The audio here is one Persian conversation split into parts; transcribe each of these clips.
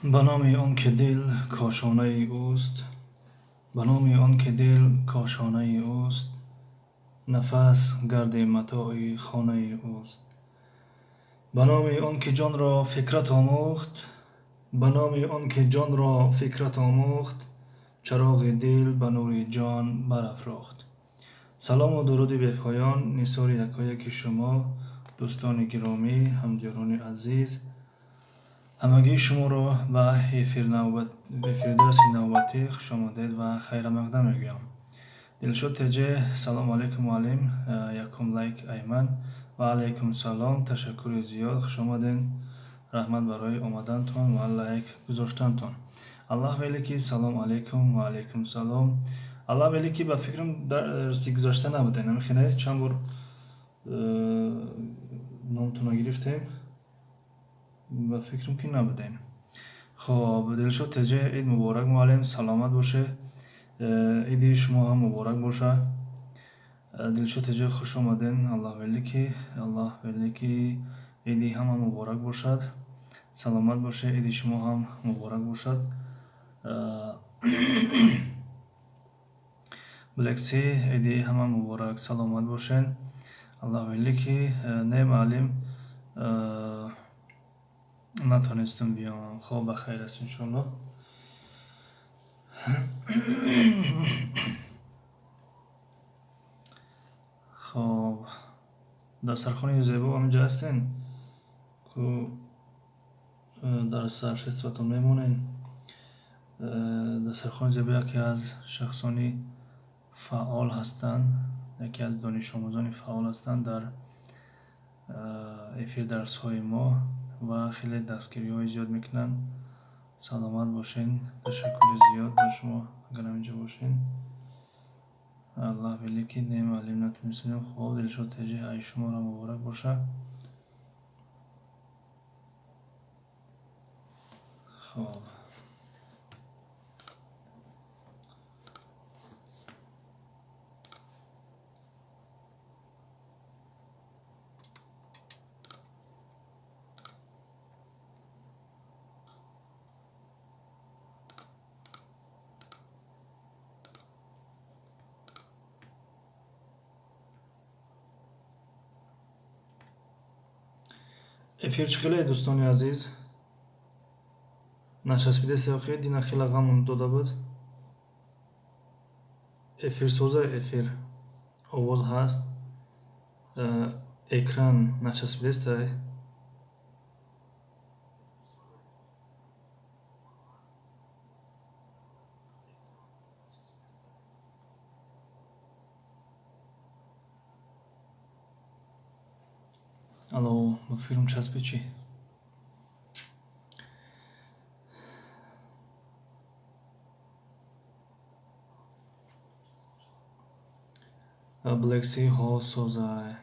به نام آن که دل کاشانه اوست، به نام آن که دل کاشانه اوست، نفس گرد متاع خانه اوست. به نام آن که جان را فکرت آموخت، به نام آن که جان را فکرت آموخت، چراغ دل به نور جان برافراخت. سلام و درود بی پایان نثار یکایک شما دوستان گرامی، همدیران عزیز، همگی شما را به افیر درس نوبتی خوش آمدید و خیر مقدم میگویم. دلشد تجه سلام علیکم معلم، یکم لایک ایمن و علیکم سلام، تشکر زیاد، خوش آمدین، رحمت برای آمدنتون و لایک گذاشتنتون. الله ویلی که سلام علیکم و علیکم سلام. الله ویلی که به فکرم درسی گذاشته نبودین، نمیخینه چند بار نامتون رو گرفتیم، به فکرم که نبودین. خب دلشد تجه عید مبارک معلم، سلامت باشه، عید شما هم مبارک باشه. دلشد تجه خوش آمدین. الله ویلی که عیدی همه مبارک باشد، سلامت باشه، عید شما هم مبارک باشد. بلکسی عیدی همه مبارک، سلامت باشین. الله ویلی که نه معلم نتونستم بیام. خب بخیر است انشالله. خب دسترخوان زیبا همینجا هستین که در سرشتتون میمونین. دسترخوان زیبا یکی از شخصانی فعال هستند، یکی از دانش آموزان فعال هستند در افیر درس های ما و خیلی دستگیری های زیاد میکنن. سلامت باشین، تشکر زیاد به شما اگر اینجا باشین. الله ویلی که نه معلم نتونستیم. خوب دلشد تجه ای شما را مبارک باشه. خب افیر چخیله دوستانی عزیز، نچسبیده ساخی دینا خیلی غمون داده بود. افیر سوزه افیر آواز هست، اکران نچسبیده است. الو فیلم چسبی چی؟ بلکسی ها سوزه.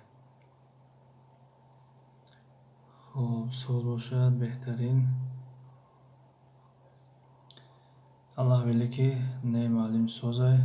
خب سوز باشد بهترین. الله ویلی که نه معلم سوزه.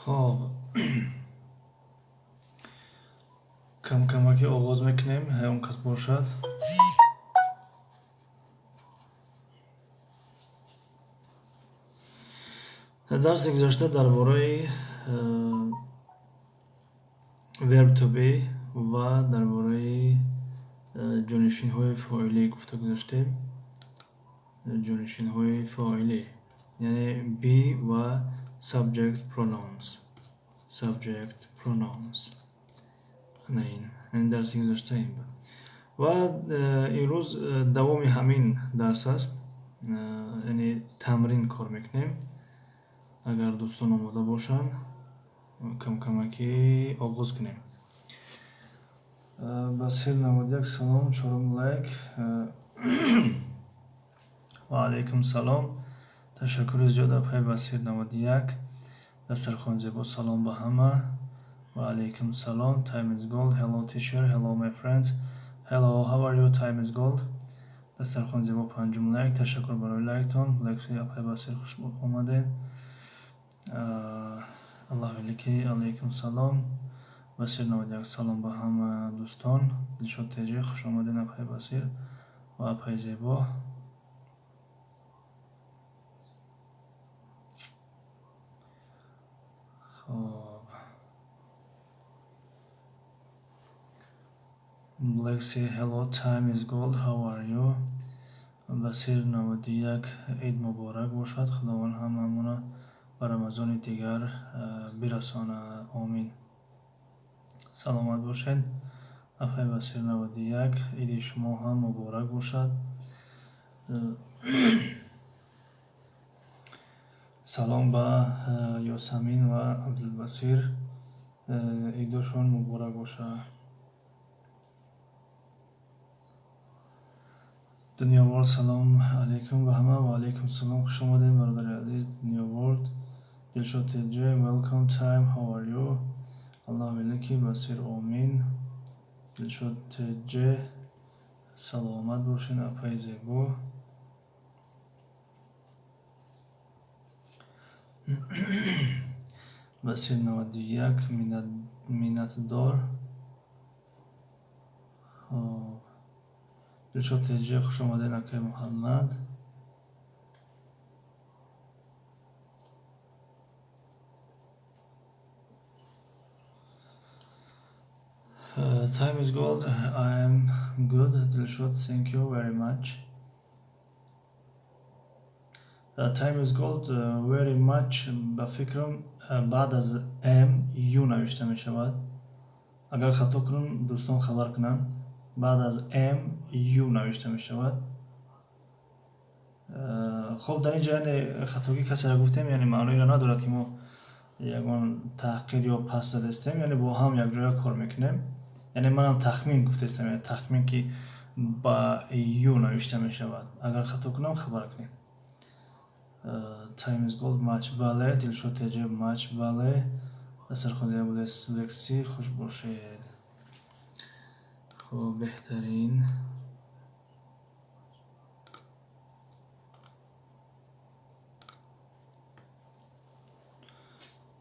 خب کم کمکی آغاز میکنیم، اون کس باشد. درس گذشته درباره verb to be و درباره جانشین های فاعلی گفته گذاشتیم. جانشین های فاعلی یعنی be و subject pronouns. نه این درس گذشته این بود و این روز دوام همین درس است، یعنی تمرین کار میکنیم. اگر دوستان آماده باشن کم کمکی آغاز کنیم. بسیر 91 سلام، 4 لایک. و علیکم سلام. تشکر زیاد اپای بصیر 91 دسترخوان زیبا. سلام به همه و علیکم سلام. Time is gold. Hello teacher. Hello my friends. Hello, how are you? Time is gold. دسترخوان زیبا پنجم لایک. تشکر برای لایکتون. لایکسی اپای بصیر خوش اومدین. الله ولیکی. علیکم سلام. بصیر 91 سلام به همه دوستان. دلشاد تیجی خوش اومدین اپای بصیر و اپای زیبا. Lexi, hello, time is gold, how are you? بصیر 91 عید مبارک باشد. خداوند هممون به رمضان دیگر برسانه. آمین. سلامت باشین. اپای بصیر 91 عید شما هم مبارک باشد. سلام به یاسمین و عبدالبصیر، عیدشون مبارک باشه. دنیا ورلد سلام علیکم به همه و علیکم سلام. خوش اومدین برادر عزیز. دنیا ورلد دلشاد تیجی ویلکام. تایم هاو آر یو؟ الله ولیکی. بصیر آمین. دلشاد تیجی سلامت باشین اپای زیبا. بصیر 91 مینتدار. دلشاد تیجی خوش آمدین اکای محمد. Time is gold. I am good. Dilshod, thank you very much. Time is gold very much. به فکرم بعد از ام یو نوشته می شود. اگر خطا کنم دوستان خبر کنن. بعد از ام یو نوشته می شود. خب در اینجا یعنی خطاگی کسی را گفتیم، یعنی معنی را ندارد که ما یکان تحقیر یا پس دادستیم، یعنی با هم یک جای کار میکنیم. یعنی منم تخمین گفتستم، یعنی تخمین که با یو نوشته می شود. اگر خطا کنم خبر کنید. Time is gold. مچ بله. دلشاد تیجی مچ بله. دسترخوان زیبا لکسی خوش باشید. خب بهترین.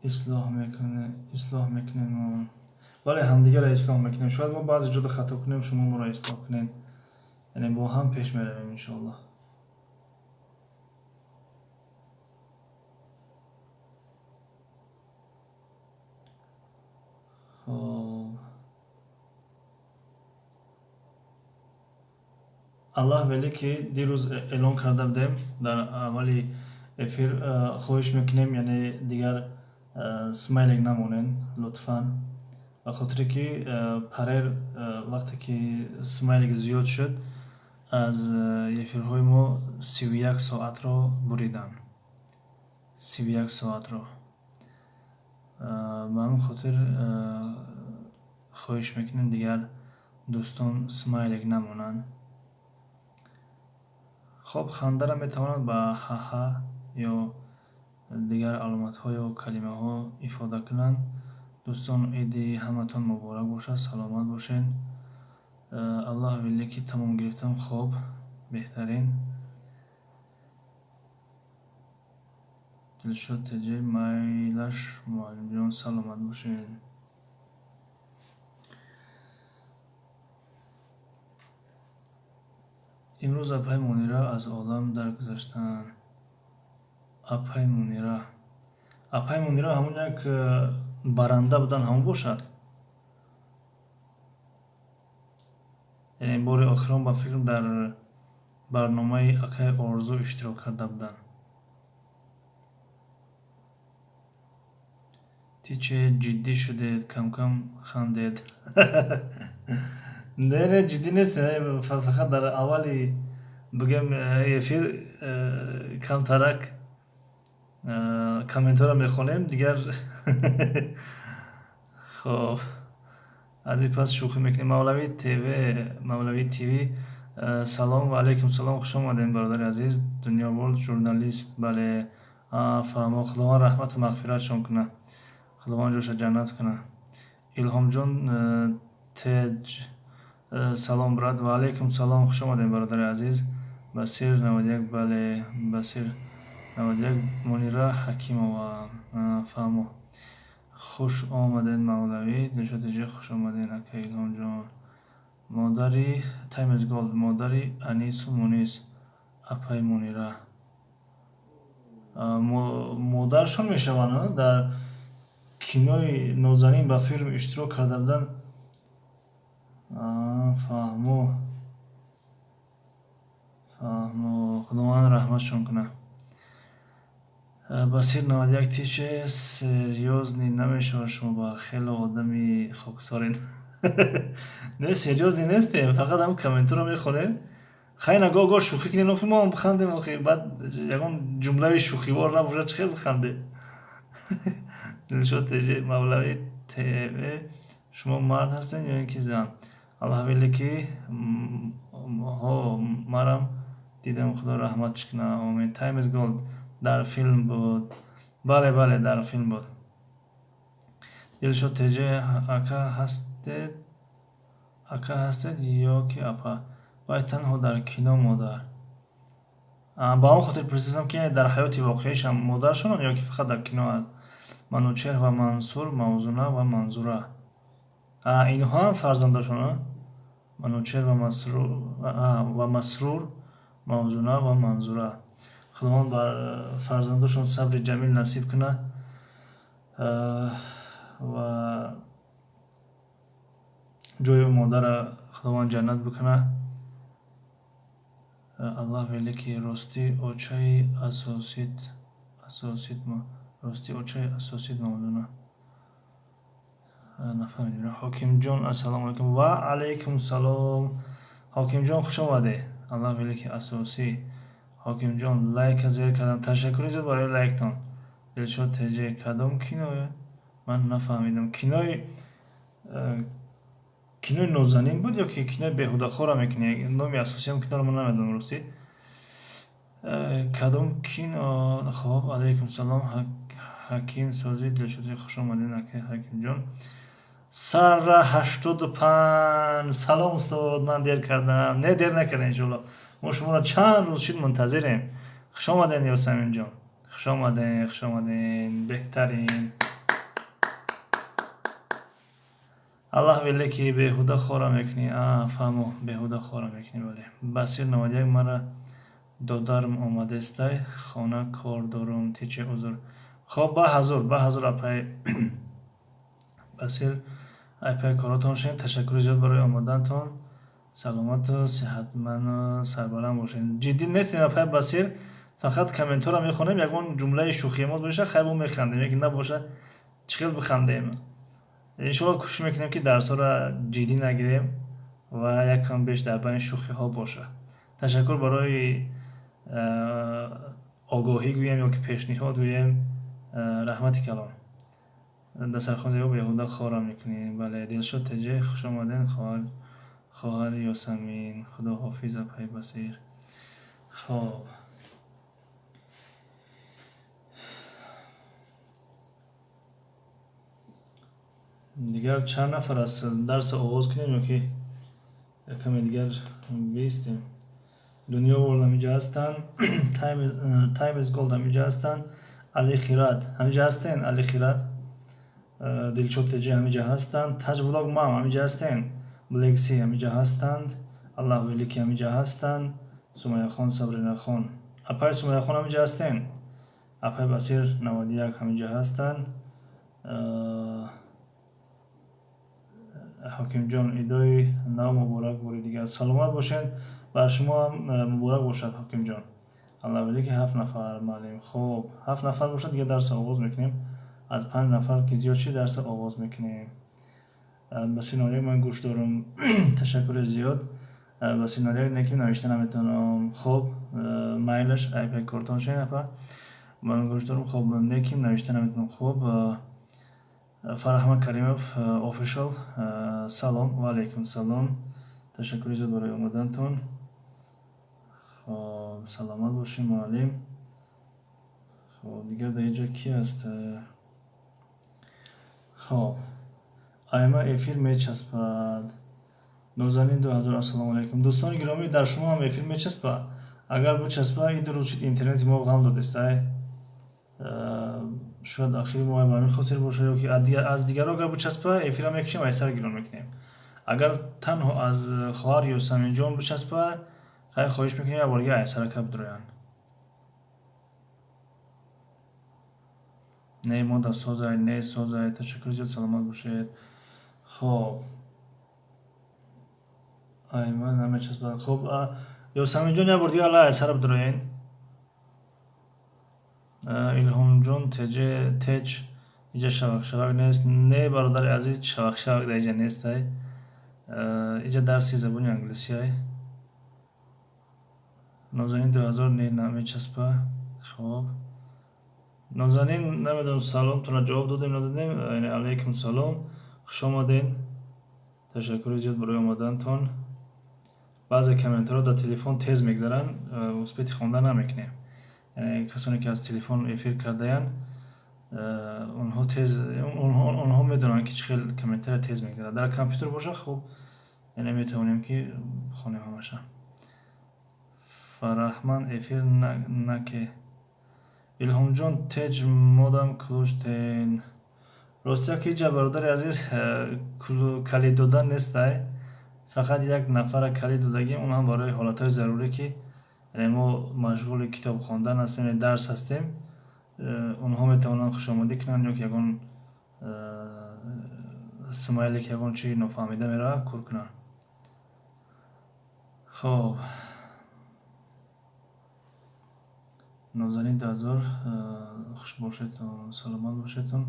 اصلاح میکنیم. بله همدیگه را اصلاح میکنیم. شاید ما بعضی جدا خطا کنیم، شما ما را اصلاح کنین. یعنی با هم پیش میرویم انشاءالله. خب الله ولی که دیروز اعلان کرده بودیم در اولی افیر، خواهش میکنیم یعنی دیگر سمایلینگ نمونین لطفاً. به خاطر که پریر وقتی که سمایلینگ زیاد شد از افیرهای ما 31 ساعت را بریدن. 31 ساعت را. به همین خاطر خواهش میکنیم دیگر دوستان سمایلینگ نمونن. خب خنده را میتواند با ها یا دیگر علامت ها یا کلمه ها ifade کنند. دوستان عیدی همتون مبارک باشه. سلامت باشین. الله ولی که تمام گرفتم. خوب بهترین. دلشاد تیجی مایلش معلم جان سلامت باشین. امروز اپای منیره از عالم درگذشتن. اپای منیره همون یک برنده بودن همون باشد. یعنی بار آخران با فکرم در برنامه اکای آرزو اشتراک کرده بودن. تیچه جدی شدید، کم کم خندید. نه جدی نیست، فقط در اولی بگم افیر کم ترک کامنت ها را میخونیم دیگر. خب از این پس شوخی میکنیم. مولوی تیوی салом ва алейкум салом, хуш омадед бародари азиз, Дунёворд журналист. Бале, фаҳмо, худованд раҳмату мағфиратшон кунад, худованд ҷойша ҷаннат кунад. Илҳомҷон Теҷ, салом брат. Ва алейкум салом, хуш омадед бародари азиз. Басир 91, бале, Басир 91, Мунира Ҳакимова, фаҳмо, хуш омадед Мавлавӣ, Дилшодиҷӣ, хуш омадед ака Илҳомҷон. Модари Time is Gold, модари Анису Мунис, апай Мунира. Модаршон мешаванд дар кинои Нозанин ба филм иштирок карда буданд. Фаҳмо, худованд раҳматшон кунад. Басир 91, тише серьёзный намешавад, шумо ба хело одами хоксорин. Не, серьёзный нестем, фақат ҳам комментаро мехонем. Хайна гоҳ-гоҳ шӯхӣ кунем, нофи мо ҳам бихандем, охи баъд ягон ҷумлаи шӯхивор набошад, чӣ хел бихандем. Дилшод Теҷи, Мавлавӣ ТВ, шумо мард ҳастед ё ин ки зан? Аллоҳ веле ки марам дидам, худо раҳматш кунад, омин. Time is Gold дар филм буд. Бале, бале, дар филм буд. Дилшод Теҷи, ака ҳастед ё ки апа? Вай танҳо дар кино модар. Ба он хотир пурсидам ки дар ҳаёти воқеишам модаршонанд ё ки фақат дар кино аст. Манучеҳ ва Мансур, Мавзуна ва Манзура. Инҳо ҳам фарзандашонанд? Манучеҳ ва Масрур, Мавзуна ва Манзура. худованд бар фарзандашон сабри ҷамил насиб кунад ва ҷои модара худованд ҷаннат бикунад. Аллоҳ веле ки рости очаи асосит мавзуна. Нафаҳмидем. Ҳокимҷон, ассалому алайкум. Ва алайкум салом. Ҳокимҷон, хуш омадед. Аллоҳ веле ки асосӣ. Ҳокимҷон, лайка зер кардам. Ташаккури зиёд барои лайктон. Дилшод Теҷи, кадом киное? Ман нафаҳмидам. Кинои Нозанин буд ё ки кинои Беҳудахоро мекунӣ? Номи асосиям киноро ман намедонам ростӣ. Кадом кино? Хоб, алайкум салом. Ҳаким Созӣ, Дилшодӣ, хуш омадед ака Ҳакимҷон. Сара 85. Салом устод, ман дер кардам. Не, дер накардем иншоалло. мо шуморо чанд рӯз шуд мунтазирем. Хуш омадед Ёсаминҷон. Хуш омадед. Беҳтарин. Аллоҳ веле ки беҳуда хора мекунӣ. Фаҳмо, беҳуда хора мекунӣ, бале. Басир 91, мара додарм омадестай, хона кор дорам, тиче узр. Хоб, ба ҳазур апай Басир, апай коротон шуд. Ташаккури зиёд барои омадантон. Саломату сиҳатманду сарбаланд бошед. Ҷиддӣ нестем апай Басир, фақат комментаро мехонем, ягон ҷумлаи шӯхиемот боша, хай бо механдем, яки набоша чӣ хел бихандем. Иншоалло кӯшиш мекунем ки дарсҳоро ҷиддӣ нагирем ва якам беш дар байни шӯхиҳо бошад. Ташаккур барои огоҳӣ гӯем ё ки пешниҳод гӯем. Раҳмати калон. Дастархон зебо беҳуда хора мекунӣ. Бале, Дилшод Теҷи, хуш омадед хоҳари Ёсамин. Худоҳофиз апай Басир. Хоб, дигар чанд нафар аст? Дарса оғоз кунем ё ки якаме дигар бистем? Дунёворд ҳамиҷа ҳастанд. Time is Gold ҳамиҷа ҳастанд. Али Хират ҳамиҷа ҳастен? Али Хират. Дилшод Теҷи ҳамиҷа ҳастанд. Таҷ влог мам ҳамиҷа ҳастен? Блекси ҳамиҷа ҳастанд. Аллоҳ велики ҳамиҷа ҳастанд. Сумайяхон Сабринахон. Апай Сумайяхон ҳамиҷа ҳастен? Апай Басир 91 ҳамиҷа ҳастанд. Ҳокимҷон, идои нав муборак бори дигар. Саломат бошед. Бар шумо ҳам муборак бошад Ҳокимҷон. Аллоҳ велики 7 нафар маълим. Хоб, 7 нафар бошад, дигар дарса оғоз мекунем. Аз 5 нафар ки зиёд шид дарса оғоз мекунем. Басир 91, ман гӯш дорам. Ташаккури зиёд. Басир 91, не ки навишта наметавонам. Хоб, майлаш айпай кортон шуд апа. Ман гӯш дорам. Хоб, не ки навишта наметавонам. Хоб, Фараҳмад Каримов official. Салом ва алайкум салом. Ташаккури зиёд барои омадантон. خب سلامت باشین معلم. خب دیگر در اینجا کی هست؟ خب ایما افیر میچسبد. نازنین 2000. السلام علیکم دوستان گرامی، در شما هم افیر میچسبد؟ اگر بچسبه این روچید اینترنت ما غم دادست شاید آخر ما به همین خاطر باشه یا که از دیگر اگر بچسبه افیر هم یکیشم ایسر گیرون میکنیم. اگر تنها از خواهر یا سمین جان بچسبه خیلی خواهش میکنیم یه بارگه ایسر کب درویان. نه ماده سازه نه سازه. تشکر زیاد، سلامت باشید. خب ایما نمیچسبه. خب یا سمین جان یه بارگه الله ایسر بدروین. الهام جان تج اینجا شبک نیست. نه برادر عزیز شبک در اینجا نیست. اینجا درسی زبانی انگلیسی های. نازنین 2000 نه نمیچسبه. خب نازنین نمیدونم سلام تونه جواب دادیم ندادیم. علیکم سلام، خوش آمدین. تشکر زیاد برای آمدن تون. بعضی کامنت ها در تلفن تیز میگذارن اسپیتی خوندن نمیکنیم. یعنی کسانی که از تلفن افیر کرده‌اند اونها تیز اونها میدونن که چه کامنتر تیز میگذره. در کامپیوتر باشه خب یعنی میتونیم که بخونیم همشه. فرحمن افیر نکه. الهام جان تج مودم کلوشتین. راستیا که اینجا برادر عزیز کلید دادن نیست. فقط یک نفر کلید دادگیم، اون هم برای حالتهای ضروری که یعنی ما مشغول کتاب خواندن هستیم، درس هستیم، اونها میتونن خوش آمدی کنن یا که یکون سمایلی که یکون چی نفهمیده میره کور کنن. خب نازنین 2000 خوش باشیدتون، سلامت باشیدتون.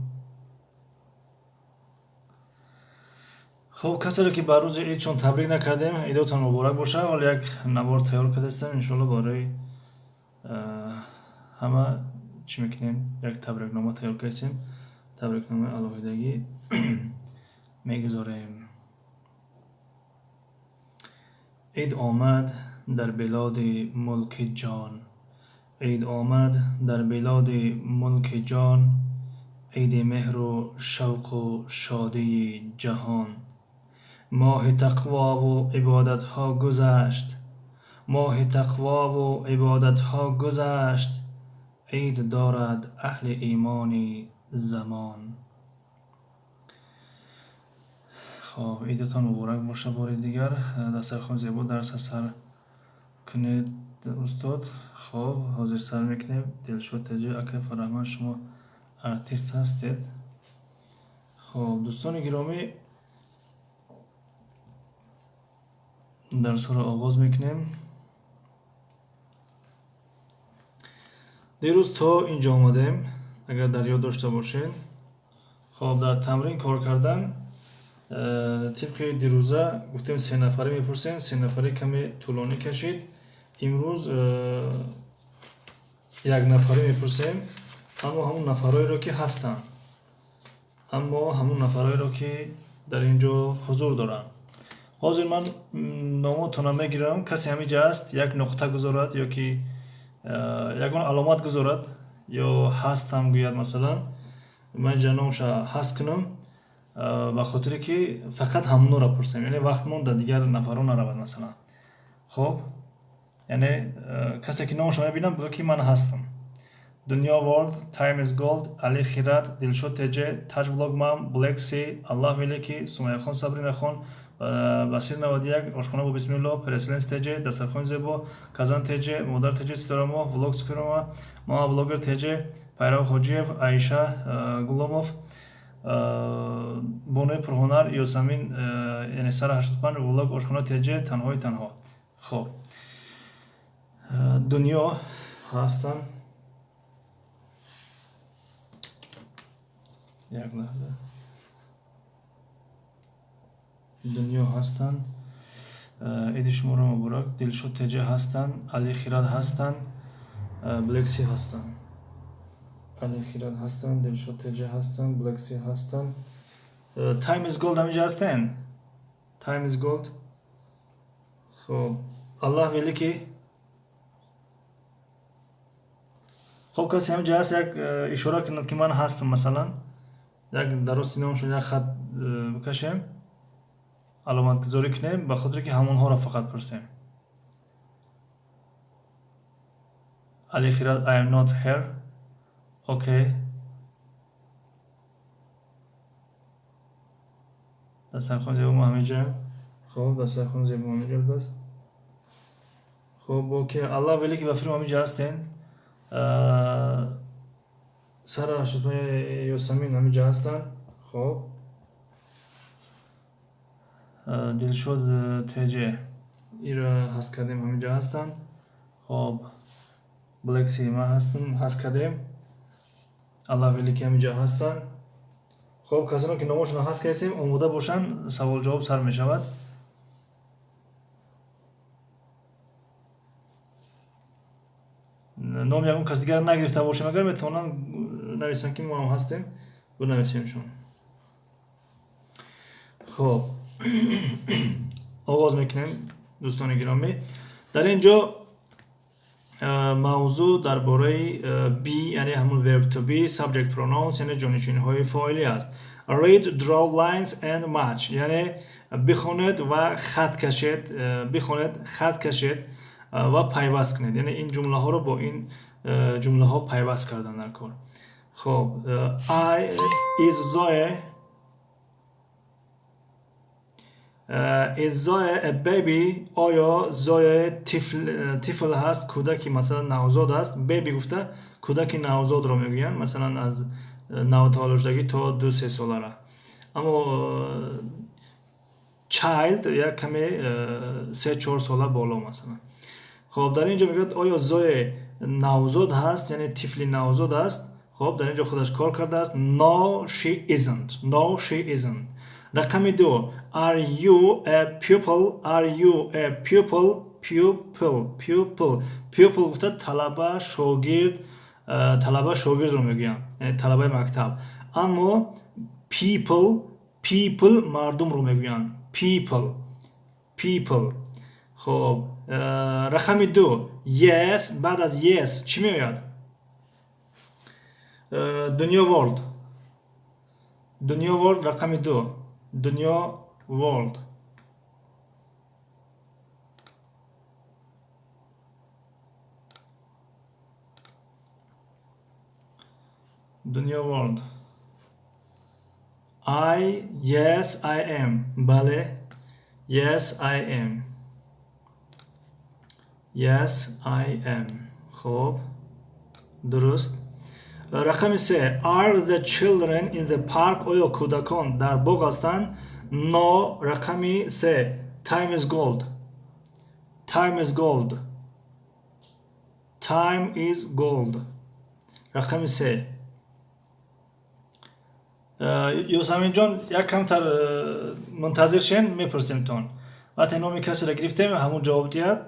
خب کسی را که بر روز عید چون تبریک نکردیم عیدتون مبارک باشه. ولی یک نوار تیار کرده هستم انشالله برای همه چی میکنیم یک تبریک نامه تیار کردیم. تبریک نامه علاویدگی میگذاریم. عید آمد در بلاد ملک جان. عید آمد در بلاد ملک جان. عید مهر و شوق و شادی جهان. ماه تقوا و عبادت ها گذشت. ماه تقوا و عبادت ها گذشت. عید دارد اهل ایمانی زمان. خب عیدتان مبارک باشه. بار دیگر دسترخوان زیبا درس سر کنید استاد. خب حاضر سر میکنیم. دلشاد تجه اکه فرحمن شما ارتیست هستید. خب دوستان گرامی درس ها را آغاز میکنیم. دیروز تا اینجا آمدیم اگر در یاد داشته باشین. خب در تمرین کار کردن طبق دیروزه گفتیم 3 نفره میپرسیم. 3 نفره کمی طولانی کشید. امروز 1 نفره میپرسیم اما همون نفرهایی را که هستن، اما همون نفرهایی را که در اینجا حضور دارن. حاضر من نامتون میگیرم. کسی همینجا است یک نقطه گذارد یا که یکون علامت گذارد یا هست هم گوید. مثلا من جنامش هست کنم به خاطر که فقط همونو را پرسیم، یعنی وقت مونده دیگر نفرون نرود مثلا. خب یعنی کسی که نامش میبینم بگه که من هستم. دنیا ورلد، تایم از گولد، علی خیرات، دلشاد تجه، تاج ولاگ مام، بلک سی، الله ویلیکی، سمیه خان، صبرین خان، بسیر 91، آشخانه با بسم الله، پرسلنس تجه، دسترخوان زیبا، کازان تجه، مادر تجه، ستارما، ولاگ سپیروما، ما بلاگر تجه، پیرو خوجیف، عایشه گلوموف، بونه پرهنر، یاسمین یعنی سر 85 ولاگ آشخانه تجه، تنهای تنها. خب دنیا هستن. یک لحظه. دنیا هستن. عید شما را مبارک. دلشاد تجه هستن. علی خیرات هستن. بلکسی هستن. علی خیرات هستن. دلشاد تجه هستن. بلکسی هستن. تایم از گولد همینجا هستن. تایم از گولد. خب الله ویلی که خب کسی همینجا هست یک اشاره کند که من هستم، مثلا یک درست نامشون یک خط بکشیم، علامت گذاری کنیم به خاطر که همونها را فقط پرسیم. علی خیرات I am not here. اوکی، دسترخوان زیبا همینجا. خب دسترخوان زیبا همینجا بست. خب اوکی، الله ولی که بفرم همینجا هستین. سر شما یاسمین همینجا هستن. خب دلشد تجه ایرا هست کردیم همینجا هستن. خب بلکسی ما هست کردیم. الله ولی که همینجا هستن. خب کسانی که نامشون هست کردیم آماده باشن، سوال جواب سر می شود. نام یکم کس دیگر نگرفته باشیم اگر میتونن نویسن که ما هم هستیم بنویسیمشون. خب آغاز میکنیم دوستان گرامی. در اینجا موضوع درباره be یعنی همون verb to be، subject pronouns یعنی جانشینی های فاعلی است. read, draw lines and match یعنی بخونید و خط کشید، بخونید خط کشید و پیوست کنید، یعنی این جمله ها رو با این جمله ها پیوست کردن در کار. خب I is Zoe is Zoe a baby. آیا زوی طفل هست، کودکی مثلا نوزاد است. بیبی گفته کودکی نوزاد رو میگوین، مثلا از 9 سالگی تا 2-3 ساله را. اما child یا کمی 3-4 ساله بالا مثلا. خب در اینجا میگه آیا زوی نوزاد هست یعنی طفل نوزاد است. خب در اینجا خودش کار کرده است. No she isn't. No she isn't. رقم 2 are you a pupil. Are you a pupil. Pupil گفته طلبه شاگرد، طلبه شاگرد رو میگن یعنی طلبه مکتب. اما people مردم رو میگن people. خب رقم 2 yes، بعد از yes چی میاد؟ دنیا world. رقم 2 دنیا world. دنیا world. yes I am. بله yes I am. yes I am. خب درست. رقم 3 are the children in the park. آیا کودکان در باغ هستند؟ no. رقم 3 time is gold. رقم 3. یاسمین جان یک کمتر منتظر شین، میپرسیم تون وقتی نامی کسی را گرفتیم همون جواب دید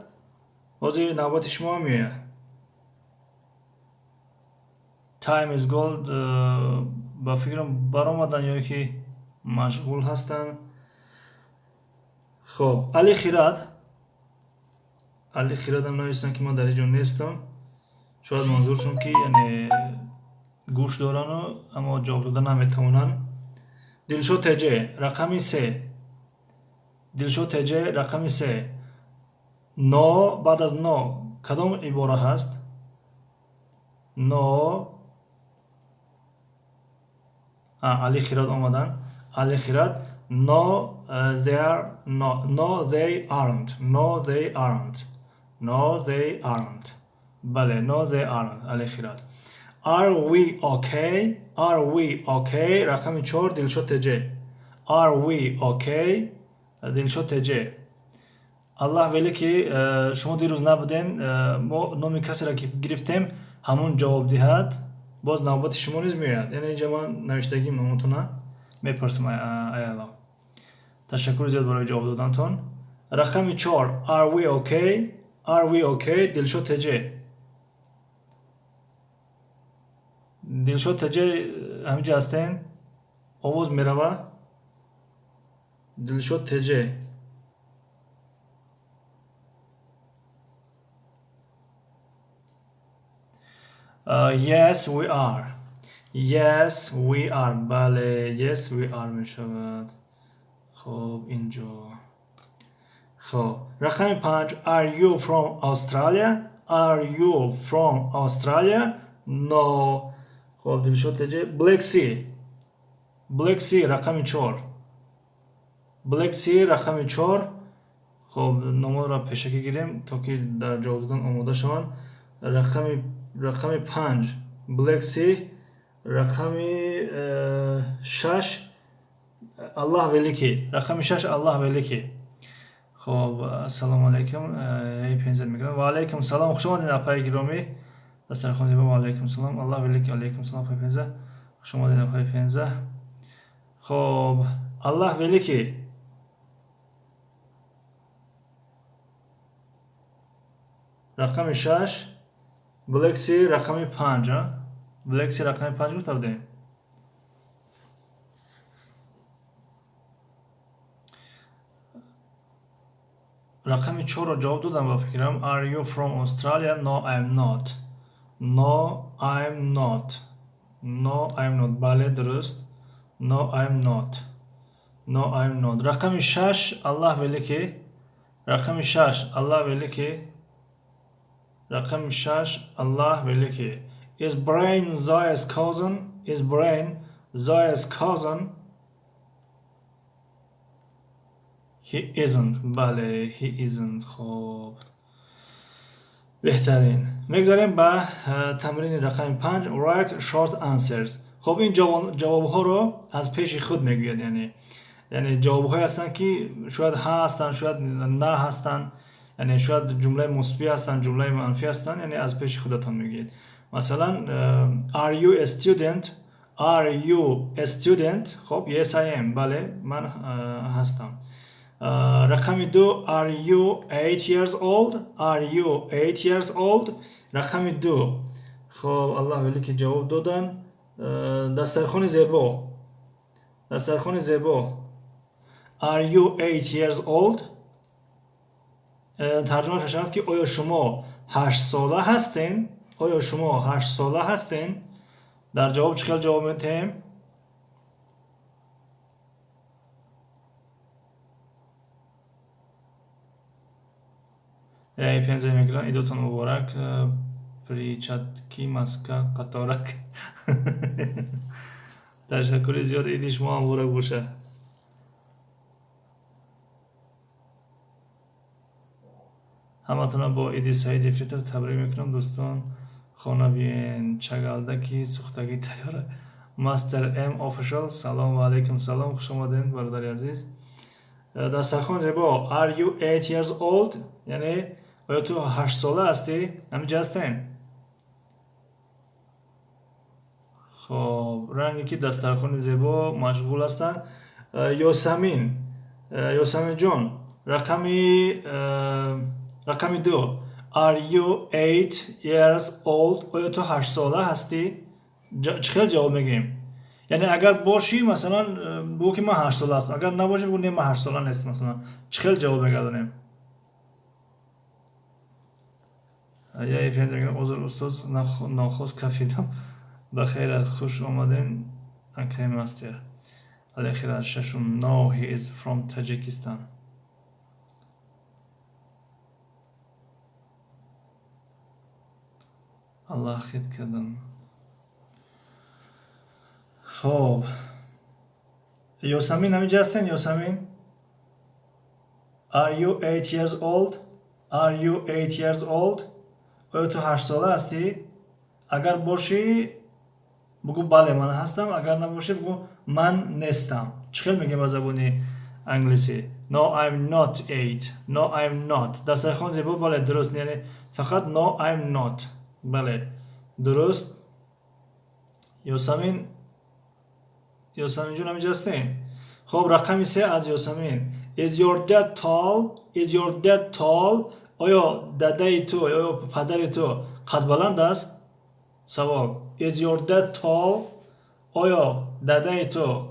بازی نوبت شما میاد. time is gold با فکرم برآمدن یا که مشغول هستن. خب علی خیرات هم نویستن که من در اینجا نیستم، شاید منظورشون که یعنی گوش دارن اما جواب دادن نمیتونن. دلشد تجه رقم 3 رقم 3 نو، بعد از نو کدام عباره هست؟ نو علی خیرات آمدن. علی خیرات no they aren't. بله no they aren't. علی خیرات. are we okay. رقم 4 دلشد تجه are we okay. دلشد تجه الله ولی که شما دیروز نبودین، ما نام کسی را که گرفتیم همون جواب دهد باز نوبت شما نیز میاد. یعنی اینجا من نوشتگی نامتونه میپرسم. ایالا تشکر زیاد برای جواب دادنتون. رقم 4 are we okay. دلشد تجه همینجا هستین، آواز میروه. دلشد تجه Yes we are. Yes we are. بله yes we are می شود. خب اینجا. خب رقم 5. Are you from Australia? Are you from Australia? No. خب دیگه شد تجه Black Sea. Black Sea رقم 4. Black Sea رقم 4. خب نمره را پیشکی گیریم تا که در جواب دادن آماده شوند. رقم 5 Black Sea. رقم 6 الله ولیکی. رقم 6 الله ولیکی. خب السلام علیکم. ای پنزل میگم و علیکم سلام. خوش آمدید اپای گرامی. دسترخوان زیبا و علیکم سلام. الله ولیکی. علیکم سلام اپای پنزه. خوش آمدید اپای پنزه. خب الله ولیکی. رقم 6 Black Sea رقم 5. Black Sea رقم 5 رو تابدیم. رقم 4 رو جواب دادم با فکرم. Are you from Australia? No I'm not. No I'm not. No I'm not. بله درست. No I'm not. No I'm not. رقم 6 الله ولیکی. رقم 6 الله ولیکی. رقم 6 الله ولیکی. Is Brian Zoya's cousin? Is Brian Zoya's cousin? He isn't. بله he isn't. خب بهترین. میگذاریم به تمرین رقم 5. Write short answers. خب این جواب ها رو از پیش خود میگوید. یعنی جواب های هستن که شاید ها هستن شاید نه هستن. یعنی شاید جمله مثبت هستن جمله منفی هستن. یعنی از پیش خودتون میگید. مثلا Are you a student? Are you a student? خب yes I am. بله من هستم. رقم 2 Are you 8 years old? Are you 8 years old? رقم 2 خب الله ولیکی جواب دادن. دسترخوان زیبا. دسترخوان زیبا. Are you 8 years old? ترجمه شد که آیا شما 8 ساله هستین؟ آیا شما 8 ساله هستین؟ در جواب چقدر جواب میدیم؟ ای پنزه میگرن ایدوتون مبارک. پریچتکی مسکه قطارک. تشکر زیاد. ایدی شما مبارک باشه. همتون با ایدی سعید فطر تبریک میکنم دوستان. خانه بیین چگلدکی سوختگی تیاره. مستر ام آفیشال سلام و علیکم سلام. خوش آمدین برادر عزیز. دسترخوان زیبا. Are you 8 years old? یعنی آیا تو 8 ساله هستی؟ همینجا هستین؟ خب رنگی که دسترخوان زیبا مشغول هستن. یاسمین. یاسمین جان رقمی 2 Are you 8 years old? آیا تو 8 ساله هستی؟ چخیل جواب میگیم؟ یعنی اگر باشی مثلا بگو که من 8 ساله هستم. اگر نباشی بگو نه من 8 ساله نیستم مثلا. چخیل جواب میگردونیم؟ یه پنج میگم عذر استاد ناخوش کفیدم. بخیر خوش آمدین اکرم مستر. الاخیر ششم. No he is from Tajikistan. الله خیر کردم. خب یاسمین همینجا هستین؟ یاسمین Are you 8 years old? Are you 8 years old? آیا تو 8 ساله هستی؟ اگر باشی بگو بله من هستم. اگر نباشی بگو من نیستم. چخیل میگه با زبانی انگلیسی؟ No I'm not 8. No I'm not. دسترخوان زیبا. بله درست. یعنی فقط No I'm not. بله درست. یاسمین جون همینجا هستین؟ خب رقم 3 از یاسمین. Is your dad tall? Is your dad tall? آیا ددای تو آیا پدر تو قد بلند است؟ سوال. Is your dad tall? آیا ددای تو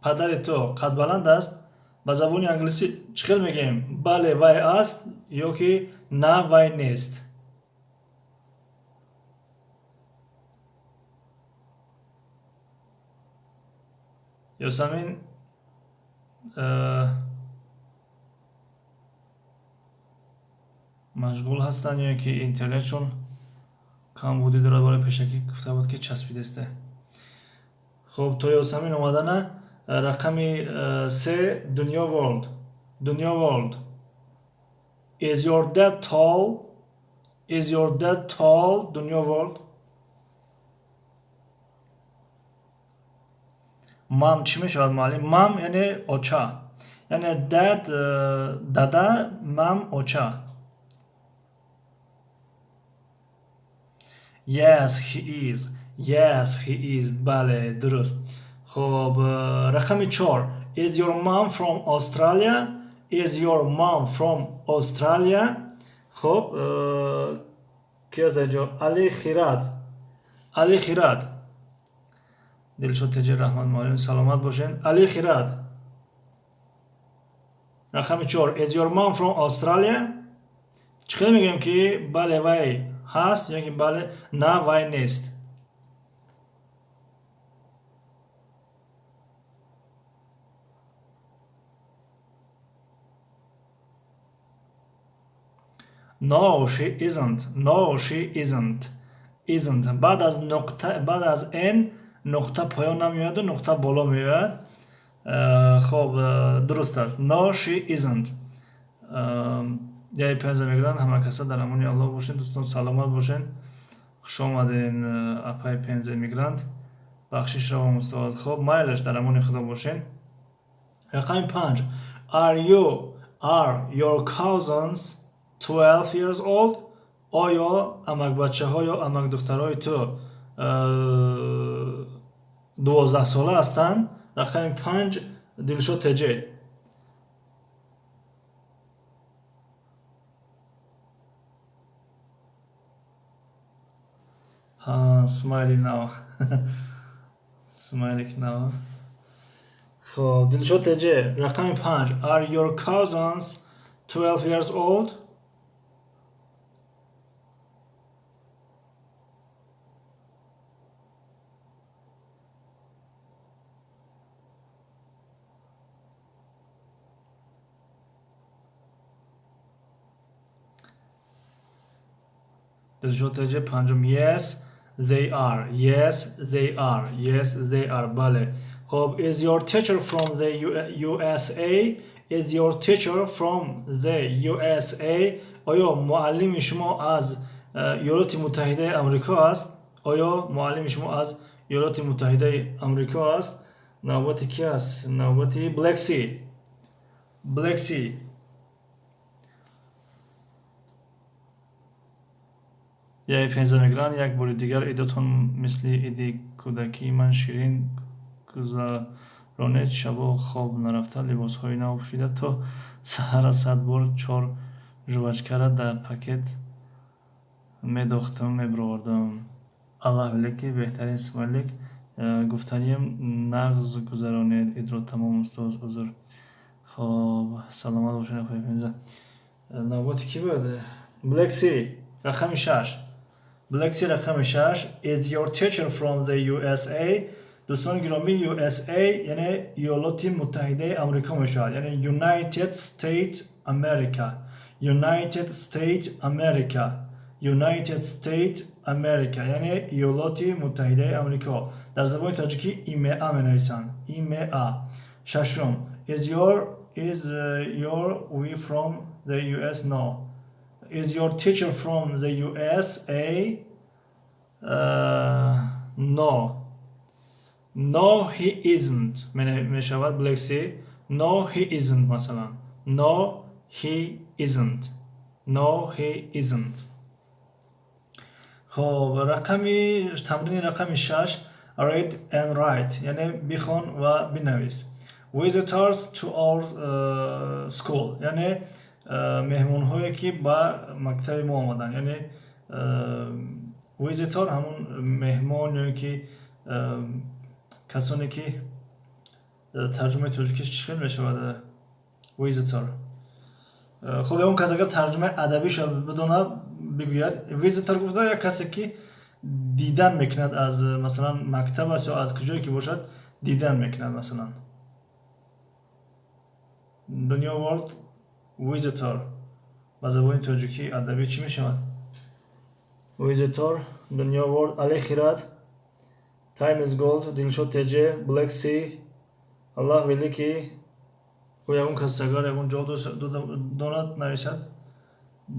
پدر تو قد بلند است؟ به زبان انگلیسی چخیل میگیم؟ بله وای است یا که نه وای نیست. یاسمین مشغول هستن یا که اینترنتشون کم بودی دارد. برای پیشکی گفته بود که چسبیده است. خب تو یاسمین اومدن رقمی 3 دنیا ورلد. دنیا ورلد. Is your dad tall? Is your dad tall? دنیا ورلد. مام چی میشود معلم؟ مام یعنی اوچا، یعنی داد دادا، مام اوچا. Yes he is. Yes he is. بله درست. خب رقم 4. Is your mom from Australia? Is your mom from Australia? خب کی از اینجا؟ علی خیرات. علی خیرات. دلشون تجر رحمت معلم سلامت باشین. علی خیرات. رقم 4. Is your mom from Australia? چخیلی میگم که بله وای هست یا که بله نه وای نیست. No she isn't. No she isn't. Isn't بعد از نقطه، بعد از n نقطه پایان نمیاد و نقطه بالا میاد. خب درست است. No she isn't. یه پنج میگرن همه کسا در امانی الله باشین. دوستان سلامت باشین. خوش آمدین اپای پنج میگرند. بخشش رو مستواد. خب مایلش در امانی خدا باشین. رقم 5. Are your cousins 12 years old? آیا امک بچه ها یا امک دختر های تو 12 ساله هستند؟ رقم 5 دلشو تجه. سمایلی نو. سمایلی نو. خب دلشو تجه. رقم 5. Are your cousins 12 years old? دلشوتجه پنجم. Yes they are. Yes they are. Yes they are. بله. خب is your teacher from the USA? Is your teacher from the USA? آیا معلم شما از ایالات متحده آمریکا است؟ آیا معلم شما از ایالات متحده آمریکا است؟ نوبت کی است؟ نوبت بلکسی. بلکسی. یه پنج میگران یک بار دیگر ایداتون مثل ایدی کودکی من شیرین گذرانید. شب و خواب نرفته لباس های نو پوشیده تا سحر 100 بار 4 جوچکره در پاکت میداختم میبردم. الله ولیکی بهترین سمالیک گفتنیم نغز گذرانید اید رو تمام استاز عذر. خب سلامت باشین اپای پنجه. نوبت کی بوده؟ بلکسی رقم 6. بلکسی رقم 6. Is your teacher from the USA? دوستان گرامی USA یعنی ایالات متحده آمریکا میشود، یعنی United States America. United States America. United States America یعنی ایالات متحده آمریکا. در زبان تاجیکی ایمئا می نویسند. ایمئا. ششم. Is your we from the US? No. Is your teacher from the USA? No. No he isn't. می شود بلکسی. No he isn't مثلا. No he isn't. No he isn't. خب تمرین رقم 6. Read and write یعنی بخوان و بنویس. Visitors to our school یعنی مهمون هایی که با مکتب ما آمدن، یعنی ویزیتور همون مهمان یا که کسانی که ترجمه ترکیش چی میشه بعد ویزیتور. خب اون کسی اگر ترجمه ادبی شد بدونه بگوید ویزیتور گفته یا کسی که دیدن میکند از مثلا مکتب است یا از کجایی که باشد دیدن میکند. مثلا دنیا ورد ویزیتور با زبان تاجیکی ادبی چی میشود؟ ویزیتور. دنیا ورد علی خیرات. تایم از گولد. دلشد تجه. بلک سی. الله ولیکی. و یکون کسگار یکون جا دونات نویسد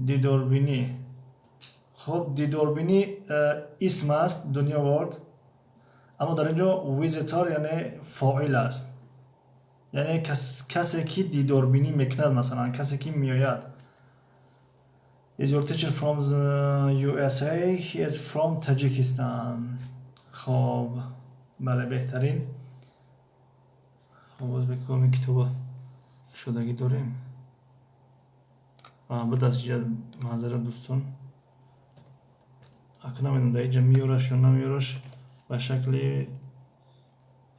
دیداربینی. خب دیداربینی اسم است دنیا ورد، اما در اینجا ویزیتور یعنی فاعل است، یعنی کسی که دیداربینی میکند. مثلا کسی که میآید. Is your teacher from the USA? He is from Tajikistan. خب بله بهترین. خب باز بکنم این کتاب شدگی داریم. بدست جد معذرت دوستان، اکنون میدونم در اینجا میارش یا نمیارش به شکل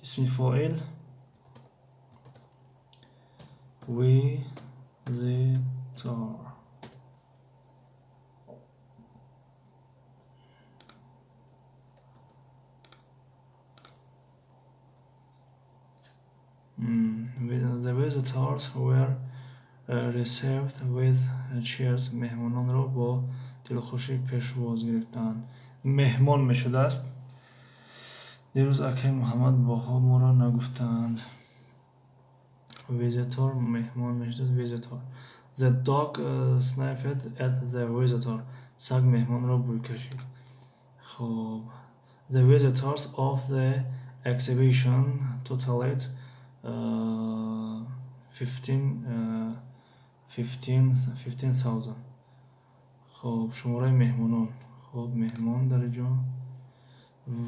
اسم فاعل ویزیتور. The visitors were received with cheers. مهمانان را با دلخوشی پیشواز گرفتند. مهمان میشده است. دیروز اکه محمد باها ما را نگفتند. visitor مهمان میشده است. visitor. The dog sniffed at the visitor. سگ مهمان را بوی کشید. خب the visitors of the exhibition totaled 15,000. خب شماره مهمانان. خب مهمان در اینجا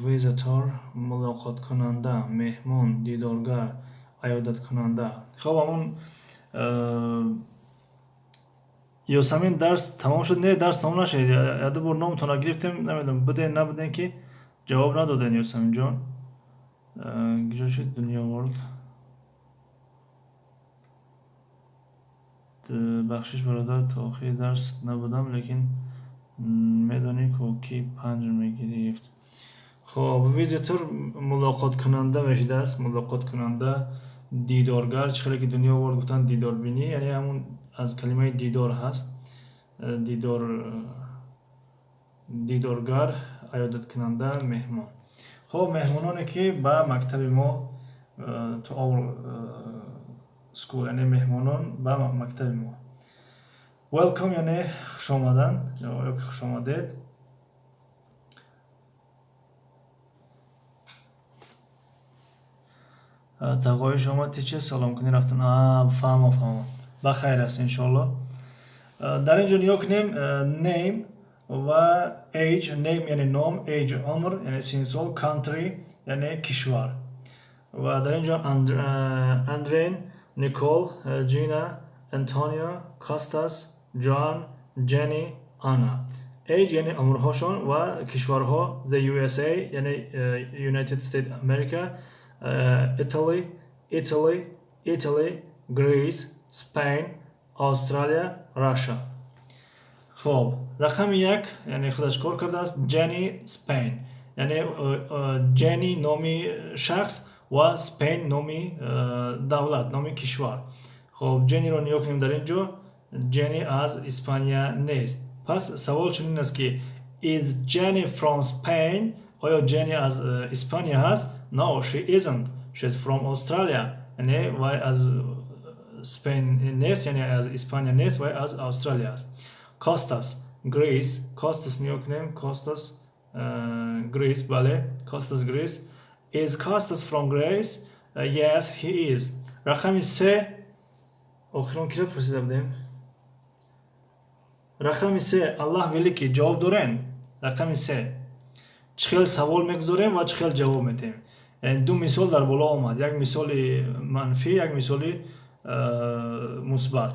ویزیتور ملاقات کننده، مهمان، دیدارگر، عیادت کننده. خب همون یاسمین درس تمام شد؟ نه درس تمام نشد. یاد بار نامتون گرفتیم، نمیدونم بده نبودین که جواب ندادن یاسمین جان. کجا شد دنیا ورلد؟ بخشش برادر تا آخر درس نبودم، لیکن میدانی که کی 5 میگرفت. خب ویزیتور ملاقات کننده میشده است. ملاقات کننده، دیدارگر. چخیلی که دنیا ورد گفتن دیداربینی، یعنی همون از کلمه دیدار هست. دیدارگر، عیادت کننده، مهمان. خب مهمانانی که به مکتب ما تو our school، یعنی مهمانان به مکتب ما. welcome یعنی خوش آمدن یا خوش آمدید. تقوی شما تیچه سلام کنی رفتن. فهم بخیر است انشالله. در اینجا نیا کنیم name و age. name یعنی نام، age عمر یعنی سن سال، country یعنی کشور. و در اینجا اندرین، نیکول، جینا، انتونیا، کاستاس، جان، جنی، آنا. age یعنی عمرهاشون و کشورها the USA یعنی United States America، Italy، Greece، Spain، استرالیا، راشا. خب رقم 1 یعنی خودش کار کرده است. جنی اسپین یعنی جنی نامی شخص و اسپین نامی دولت، نامی کشور. خب جنی رو نیا کنیم در اینجا. جنی از اسپانیا نیست. پس سوال چنین است که is Jenny from Spain؟ آیا جنی از اسپانیا هست؟ No, she isn't. She's from Australia. یعنی وای از اسپین نیست، یعنی از اسپانیا نیست، وای از استرالیا است. کاستاس، گریس. کاستاس نیا کنیم. کاستاس گریس. بله کاستاس گریس. Is Costas from Greece? Yes, he is. رقم 3 آخران کی را پرسیده بودیم؟ رقم 3 الله ولیکی جواب دارین. رقم 3 چخیل سوال میگذاریم و چخیل جواب میدیم. یعنی دو مثال در بالا آمد، یک مثال منفی، یک مثال مثبت.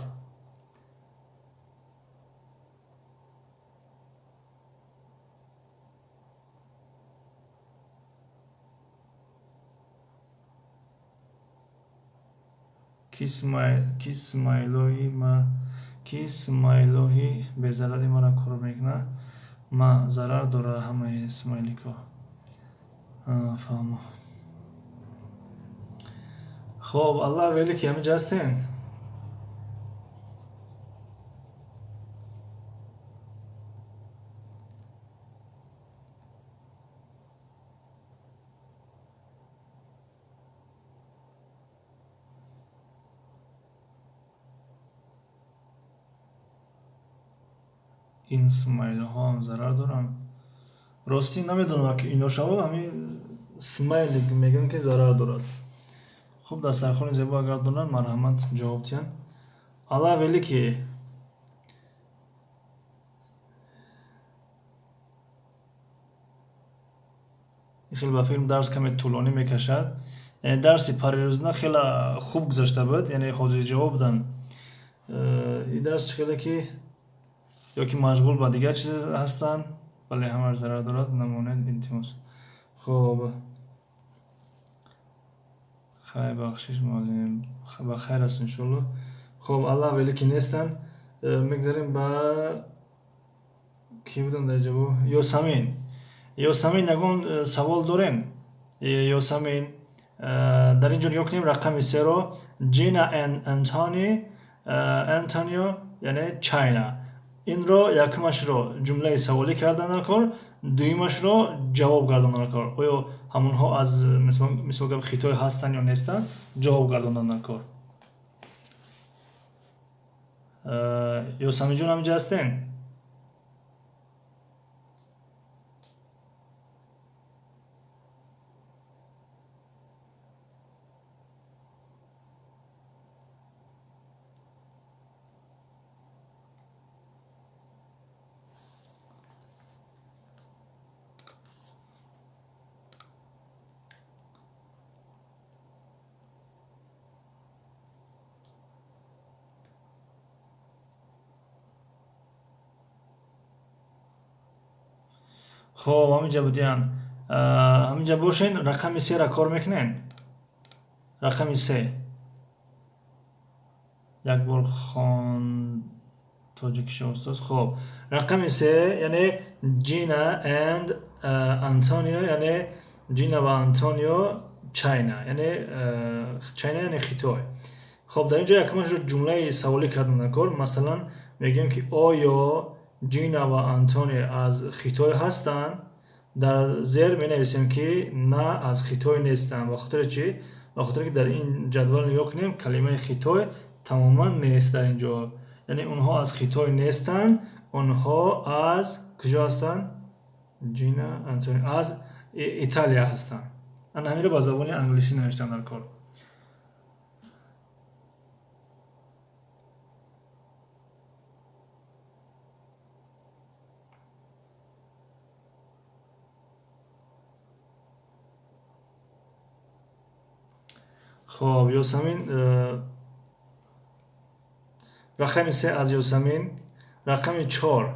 کی اسمایلوهی به ضرری مرا کار میکنه. ما ضرر داره همه اسمایلی که فهمو. خب الله великий, همینجا هستین؟ این سمایل ها هم ضرر دارن. راستی نمیدونم که اینا شما همین سمایل میگن که ضرر دارد. خب در سرخون زیبا اگر دونن مرحمت جواب تین. الله великий. خیلی با فیلم درس کمی طولانی میکشد. یعنی درسی پریروزنا خیلی خوب گذشته بود. یعنی حاضر جواب دادن. این درس خیلی که یا که مشغول با دیگر چیز هستن، ولی همه ضرر دارد. نمونه التماس. خب خیر بخشش معلم بخیر است انشالله. خب الله великий نیستن. میگذاریم با کی بودن در جواب؟ یاسمین. یاسمین نگون سوال دارین؟ یاسمین در اینجا نگاه کنیم رقم 3 رو. جینا انتونیو یعنی چاینا. این رو یکمش رو جمله سوالی کردن کار، دویمش رو جواب گرداندن کار. آیا همونها از مثال خطای هستن یا نیستن؟ جواب گرداندن کار. یاسمین جون همینجا هستین؟ خب همینجا بودین. همینجا باشین. رقم 3 را کار میکنین. رقم 3 یک بار خان تاجیکش استاد. خب رقم 3 یعنی جینا اند انتونیو یعنی جینا و انتونیو چاینا یعنی چاینا یعنی خیتای. خب در اینجا یکمش رو جمله سوالی کردن کار. مثلا میگیم که آیا جینا و انتونیو از خیتای هستن؟ در زیر می نویسیم که نه از خیتای نیستن. به خاطر چی؟ به خاطر که در این جدول نگاه کنیم کلمه خیتای تماما نیست در اینجا. یعنی اونها از خیتای نیستن. اونها از کجا هستن؟ جینا انتونیو از ایتالیا هستن. من همین رو با زبان انگلیسی نوشتم در کار. خب یاسمین رقم 3 از یاسمین. رقم 4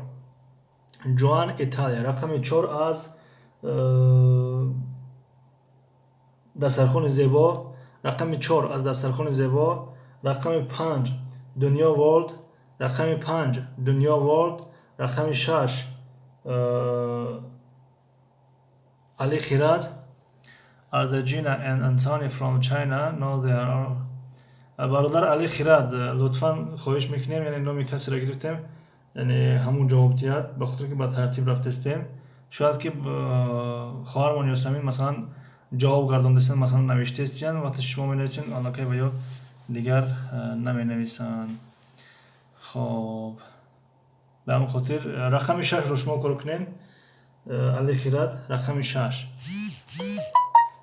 جوان ایتالیا. رقم 4 از دسترخوان زیبا. رقم 4 از دسترخوان زیبا. رقم 5 دنیا ورلد. رقم 5 دنیا ورلد. رقم 6 علی خیرات. Are the Gina and Antoni from China? No they are. برادر علی خیرات لطفا خواهش میکنیم. یعنی نامی کسی را گرفتیم یعنی همون جواب دید به خاطر که با ترتیب رفتستیم. شاید که خواهرمان یاسمین مثلا جواب گرداندستین مثلا نوشتستین وقتی شما می نویسین علاقه و یا دیگر نمی نویسن. خب به همون خاطر رقم 6 رو شما کار کنین. علی خیرات رقم 6.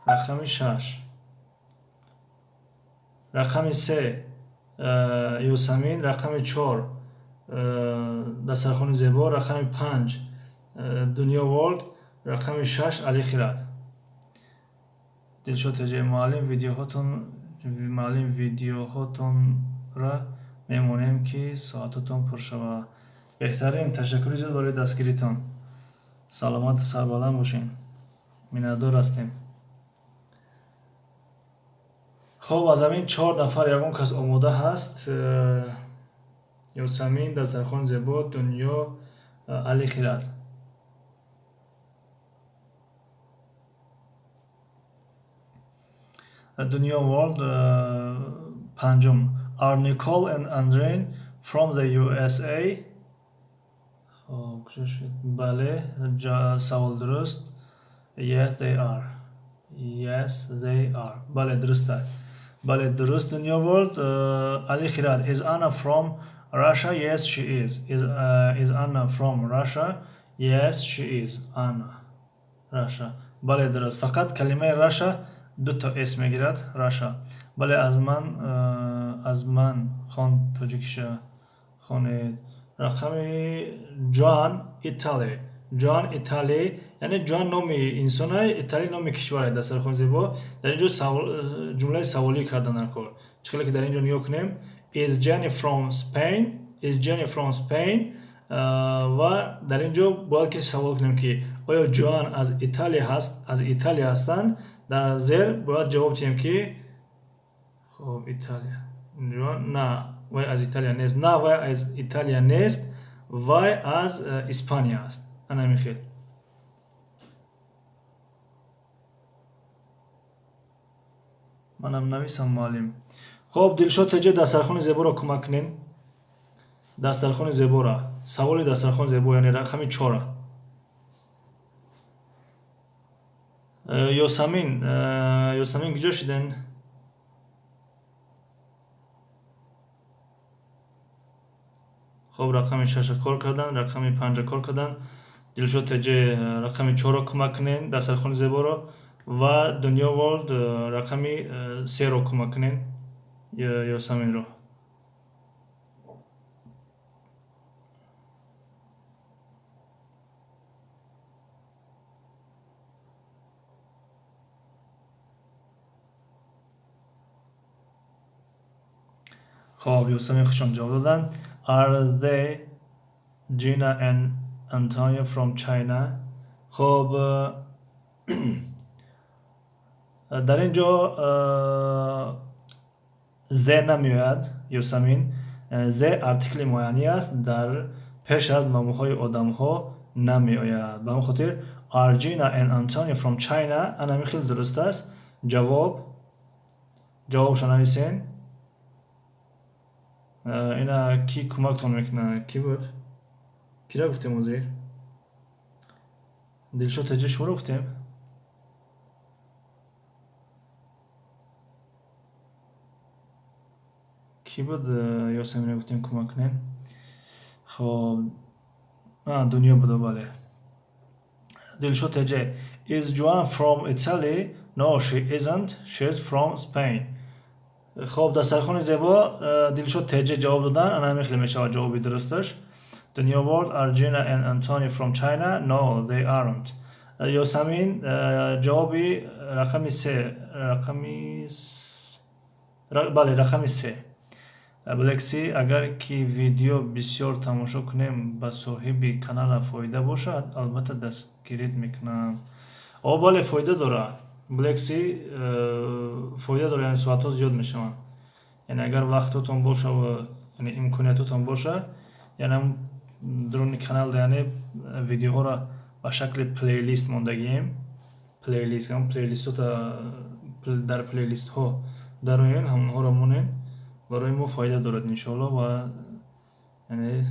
رقم 6 رقم 3 یاسمین. رقم 4 دسترخوان زیبا. رقم 5 دنیا ورلد. رقم 6 علی خیرات. دلشاد تجه معلم ویدیوهاتون را میمونیم که ساعتتون پر شوه. بهترین تشکری زیاد برای دستگیریتون. سلامت سربلند باشین. میندار هستیم. خب از همین 4 نفر یکون کس آماده هست. یاسمین دسترخوان زیبا دنیا علی خیرات. دنیا ورلد پنجم. Are Nicole and Andrine from the USA؟ خب کجا شد؟ بله سوال درست. Yes they are. Yes they are. بله درسته. بله درست. دنیا ورلد. علی خیرات. Is Anna from Russia? Yes she is Anna from Russia? Yes she is. Anna Russia. بله درست. فقط کلمه راشا دو تا اسم میگیرد. راشا. بله از من خان تاجیکشا خانه رقم جان ایتالی. جان ایتالی یعنی جان نامی انسانه، ایتالی نامی کشوره. در سر خون زیبا در اینجا جمله سوالی کردن نکن. چخیلی که در اینجا نیو کنیم Is Jenny from Spain? Is Jenny from Spain? و در اینجا باید که سوال کنیم که آیا جان از ایتالیا هستند؟ در زیر باید جواب دهیم که خب ایتالیا جان نه وای از ایتالیا نیست، نه وای از ایتالیا نیست، وای از اسپانیا است. انا میخواد منم نویسم معلم. خب دلشاد تجه دسترخوان زیبا را کمک کنین. دسترخوان زیبا را سوالی دسترخوان زیبا یعنی رقم 4. یاسمین کجا شدن؟ خب رقم 6 کار کردن، رقم 5 کار کردن. دلشاد تجه رقم 4 را کمک کنین دسترخوان زیبا را و دنیا ورلد رقم 3 را کمک کنین یاسمین را. خب یاسمین خوشم جواب دادن. Are they Gina and Antonio from China؟ خب در اینجا they نمیاد یاسمین. they ارتیکل معینی است، در پیش از نامهای آدم ها نمی آید. به همین خاطر Are Gina and Antonio from China انا خیلی درست است. جوابش نویسین. اینا کی کمکتون میکنه؟ کی بود؟ کی را گفتیم وزیر؟ دلشاد تجه شما را گفتیم؟ کی بود یاسمین را گفتیم کمک کنین؟ خب دنیا بوده. بله دلشاد تجه Is Joan from Italy؟ No she isn't. She's from Spain. خب دسترخوان زیبا دلشاد تجه جواب دادن. انا میخوام میشه جوابی درستش. دنیا ورلد Are Gina and Antonio from China؟ No they aren't. یاسمین جوابی رقم 3 بله رقم 3. بلکسی اگر که ویدیو بسیار تماشا کنیم به صاحب کانال فایده باشد البته دستگیرید میکنم. بله فایده داره. بلکسی فایده داره یعنی ساعت ها زیاد میشون. یعنی اگر وقتتون باشه و یعنی امکانیتتون باشه یعنی درون کانال یعنی ویدیوها را به شکل پلیلیست موندگیم. پلیلیست در پلیلیست ها در این همونها را مونین برای ما فایده دارد انشالله و یعنی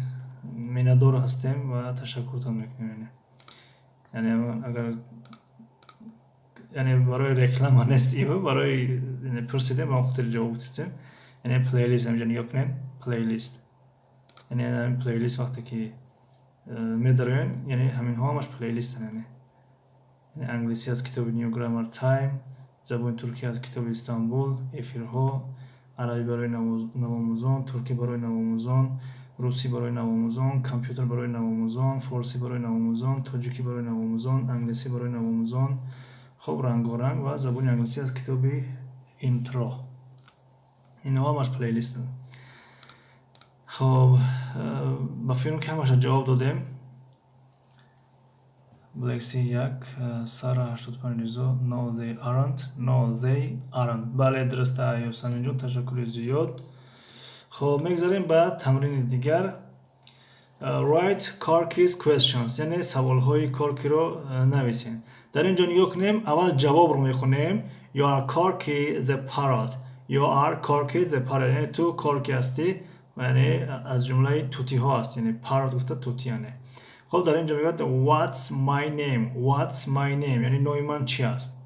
میندار هستیم و تشکرتان میکنیم. یعنی اگر یعنی برای رکلام نیستیم برای یعنی پرسیدیم ما خاطر جواب هستیم. یعنی پلیلیست همینجا نگاه کنین پلیلیست یعنی پلیلیست وقتی که میدارین یعنی همین ها همش پلیلیست یعنی انگلیسی از کتاب نیو گرامر تایم، زبان ترکی از کتاب استانبول، افیرها، عربی برای نوآموزان، ترکی برای نوآموزان، روسی برای نوآموزان، کامپیوتر برای نوآموزان، فارسی برای نوآموزان، تاجیکی برای نوآموزان، انگلیسی برای نوآموزان. خب رنگارنگ و زبان انگلیسی از کتاب اینترو. اینها همش پلیلیست. خب با فیلم که همش جواب دادیم. بلکسی 1 سارا 85 ریزو No they aren't. بله درسته یاسمین جون تشکر زیاد. خب میگذاریم به تمرین دیگر. Write car keys questions یعنی سوال های کار کی رو نویسین. در اینجا نگاه کنیم اول جواب رو میخونیم. You are Corky the parrot. You are Corky the parrot. یعنی تو کورکی هستی، یعنی از جمله توتی ها هست، یعنی parrot گفته توتی یعنی. خب در اینجا میگه What's my name. What's my name یعنی نوع من چی است.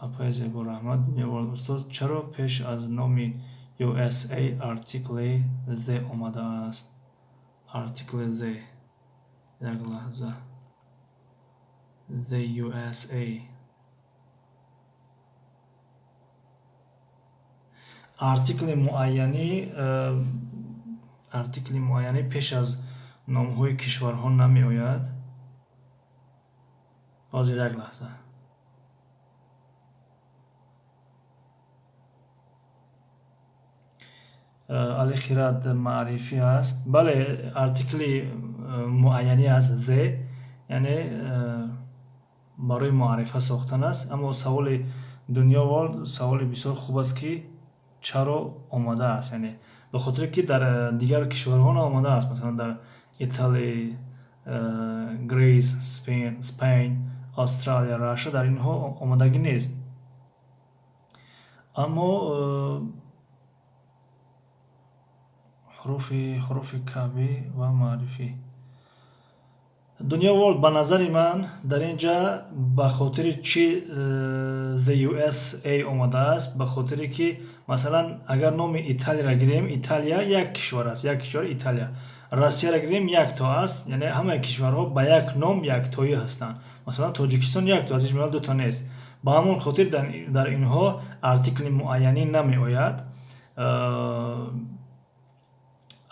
اپای زیبا رحمت میوارد استاد چرا پیش از نام USA article the اومده است؟ article the یک لحظه the USA article معینی پیش از نام های کشورها نمی آید. باز یک لحظه علی خیرات معرفی است. بله ارتیکلی معینی است the یعنی برای معرفه ساختن است. اما سوال دنیا ورلد سوال بسیار خوب است که چرا آمده است، یعنی به خاطر که در دیگر کشورها آمده است، مثلا در ایتالیا، گریس، اسپین، استرالیا، راشا در اینها آمدگی نیست. اما حروف کبی و معرفی دنیا ورلد به نظر من در اینجا به خاطر چی the USA آمده است؟ به خاطر که مثلا اگر نام ایتالیا را گیریم، ایتالیا یک کشور است، یک کشور ایتالیا. روسیه را گیریم یک تا است، یعنی همه کشورها به یک نام یک تایی هستند. مثلا تاجیکستان یک تا است، اجمالا دو تا نیست. به همون خاطر در اینها ارتیکل معینی نمی آید،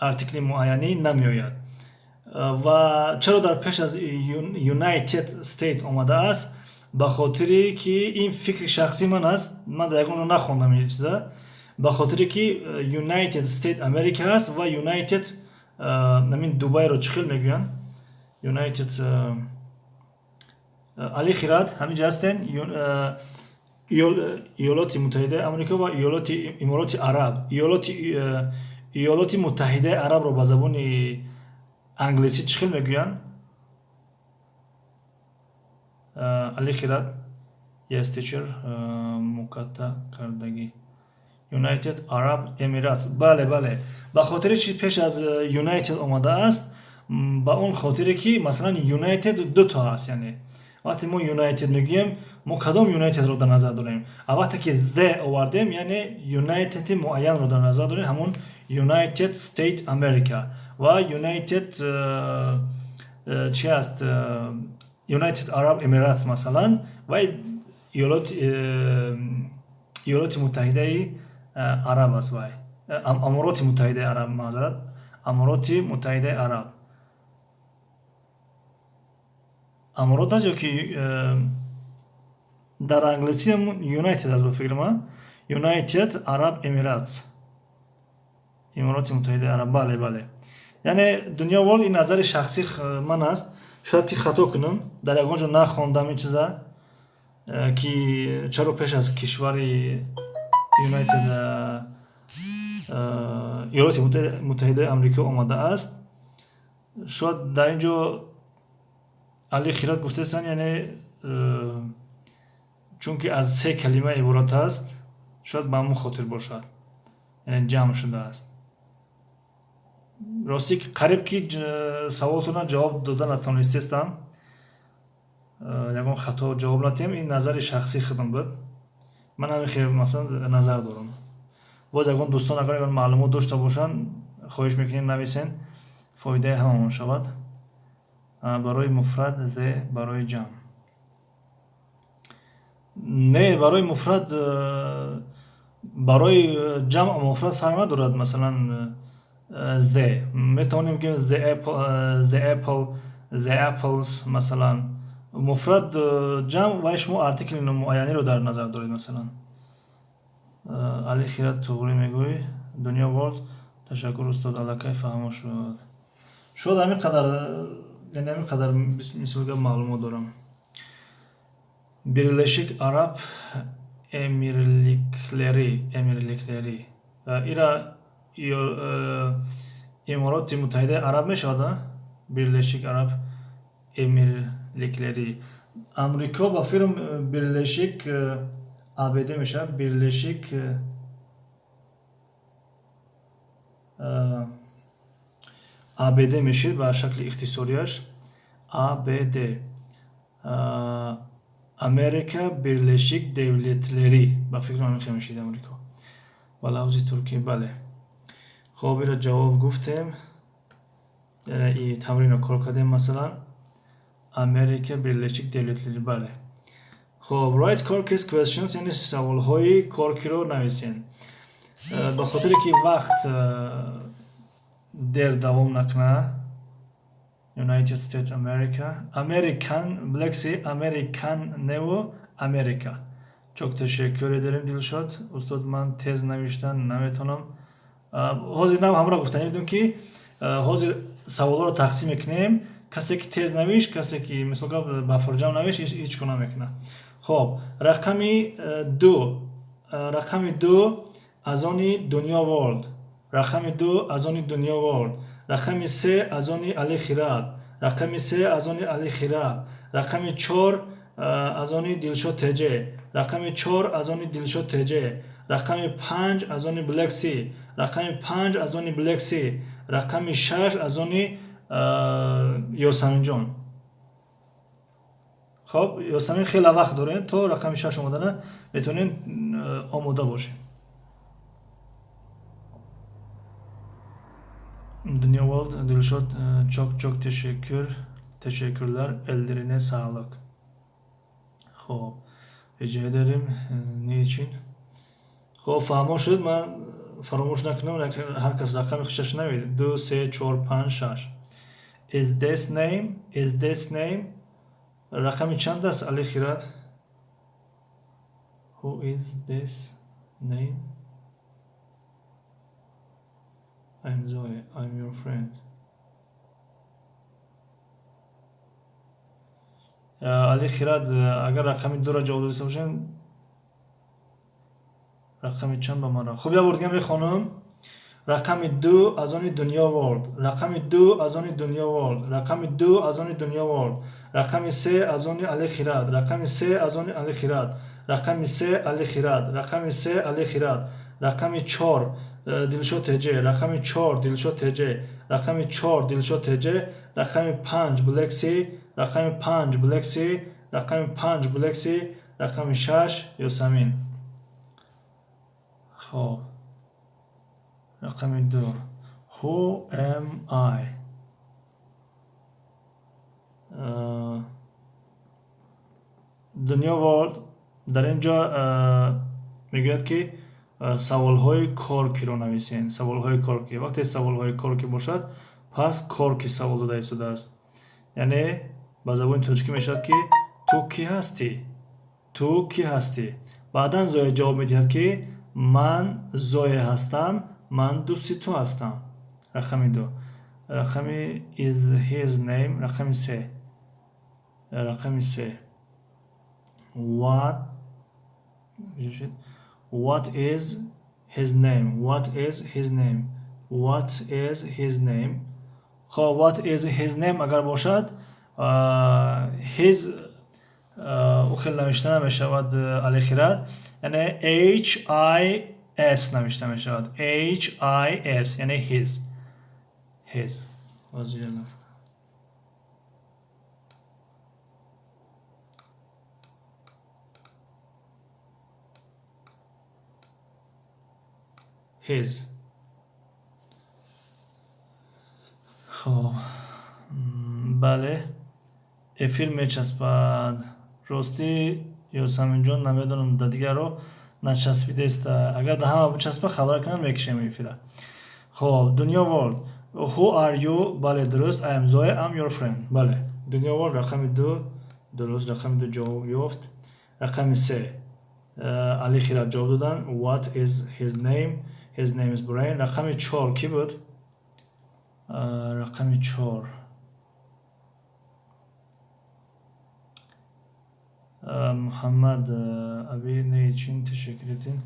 ارتیکل معینی نمی آید. و چرا در پیش از یونایتد استیت آمده است؟ به خاطری که این فکر شخصی من است، من در اون رو نخوندم این چیزا. به خاطری که یونایتد استیت امریکا است و یونایتد نمین دوبای رو چخیل میگوین یونایتد علی خیرات همینجا هستن. ایالات متحده امریکا و ایالات امارات عرب. ایالات متحده عرب رو به زبان انگلیسی چخیل میگوین؟ علی خیرات یس تیچر مقطع کردگی یونایتد عرب امیراتس. بله به خاطر چی پیش از یونایتد آمده است؟ با اون خاطری که مثلا یونایتد دو تا است، یعنی وقتی ما یونایتد میگیم ما کدام یونایتد رو در نظر داریم؟ وقتی که the آوردیم یعنی یونایتد معین رو در نظر داریم، همون یونایتد استیت امریکا و یونایتد چی است؟ یونایتد عرب امیراتس مثلا و ایالات متحده عرب است و امارات متحده عرب، معذرت امارات متحده عرب. امارات است یا که در انگلیسی هم یونایتد است به فکر من، یونایتد عرب امیراتس، امارات متحده عرب. بله یعنی دنیا ورلد این نظر شخصی من است، شاید که خطا کنم، در یگان جا نخوندم این چیزا که چرا پیش از کشور یونایتد ایالات متحده امریکا آمده است. شاید در اینجا علی خیرات گفته است یعنی چون که از سه کلمه عبارت است، شاید به همون خاطر باشد، یعنی جمع شده است. راستی که قریب که سوالتون جواب دادن نتونستم، یکم خطا جواب ندادم، این نظر شخصی خودم بود، من همین خیلی مثلا نظر دارم. باز یکم دوستان اگر معلومات داشته باشن خواهش میکنیم نویسین، فایده هممون شود. برای مفرد ز برای جمع نه، برای مفرد برای جمع و مفرد فرق ندارد. مثلا the میتونیم که the apples مثلا مفرد جمع و شما ارتیکل معینی رو در نظر دارید. مثلا علی خیرات توغری میگوی دنیا ورلد تشکر استاد علاقه فهمو شد همین قدر، یعنی همین قدر مثل معلومات دارم. Birleşik Arap Emirlikleri ایرا امارات متحده عرب میشود. Birleşik Arap Emirlikleri لیکلری. آمریکا با فیلم Birleşik ABD میشه. Birleşik ABD میشه به شکل اختصاریش ABD. Amerika Birleşik Devletleri. با فکر آمریکا میشید آمریکا. و لفظ ترکی بله. خب این جواب گفتیم. یعنی این تمرین رو کار کردیم. مثلا امریکا Birleşik Devletleri بله. خب write Corky's questions یعنی سوال های کورکی رو نویسین. به خاطر که وقت در دوام نکنه United States America American Black Sea American Neo America. çok teşekkür ederim Dilşad. Ustad من تز نوشتن نمیتونم. حاضر نم همراه گفتن میدونم که حاضر سوالا رو تقسیم کنیم. کسی که تز نوشت کسی که مثلا با فرجام نوشت هیچ کنم میکنه. خب رقم دو از آن دنیا ورلد. رقم دو از آن دنیا ورلد. رقم سه از آن علی خیرات. رقم سه از آن علی خیرات. رقم چهار از آن دلشاد تجه. رقم چهار از آن دلشاد تجه. رقم پنج از آن بلک سی. رقم پنج از آن بلک سی. رقم شش از آن یاسمین جان. خب یاسمین خیلی وقت دارین تا رقم شش اومدن میتونین آماده باشین. Dünya World Dilşad çok teşekkürler. Ellerine sağlık. خب rica ederim. Niçin? خب فهمو شد من فراموش نکنم هر کس رقم خودش نوید 2 3 4 5 6 is this name رقم چند است علی خیرات who is this name I'm Zoe I'm your friend علی خیرات اگر رقم 2 را جواب داشته باشین رقم چند به من خوب یاد بخونم رقم 2 از آن دنیا ورلد رقم 2 از آن دنیا ورلد رقم 2 از آن دنیا ورلد رقم 3 از آن علی خیرات رقم 3 از آن علی خیرات رقم 3 علی خیرات رقم 3 علی خیرات رقم 4 دلشاد تجه رقم 4 دلشاد تجه رقم 4 دلشاد تجه رقم 5 بلک سی رقم 5 بلک سی رقم 5 بلک سی رقم 6 یاسمین خب رقم 2 Who am I دنیا ورلد در اینجا میگوید که سوال های کورکی رو نویسین سوال های کورکی وقتی سوال های کورکی باشد پس کورکی سوال داده شده است یعنی با زبان ترکی میشد که تو کی هستی تو کی هستی بعدا زوی جواب میدهد که من زوی هستم من دوستی تو هستم رقم 2 رقم is his name رقم 3 رقم 3 what is his name what is his name what is his name خب what is his name اگر باشد his خیلی نوشته نمیشود علی خیرات یعنی HIS نوشته میشود HIS یعنی his his خب بله فیلم میچسبد راستی یاسمین جان نمیدونم دیگه رو نچسبیده است اگر ده همه بچسبه خبر کنم میکشم این فیلم خب دنیا ورلد who are you بله درست I am Zoe I'm your friend بله دنیا ورلد رقم 2 درست رقم 2 جواب یافت رقم 3 علی خیرات جواب دادن what is his name is Brian رقم 4 کی بود رقم 4 محمد ابی نیچین تشکر ادین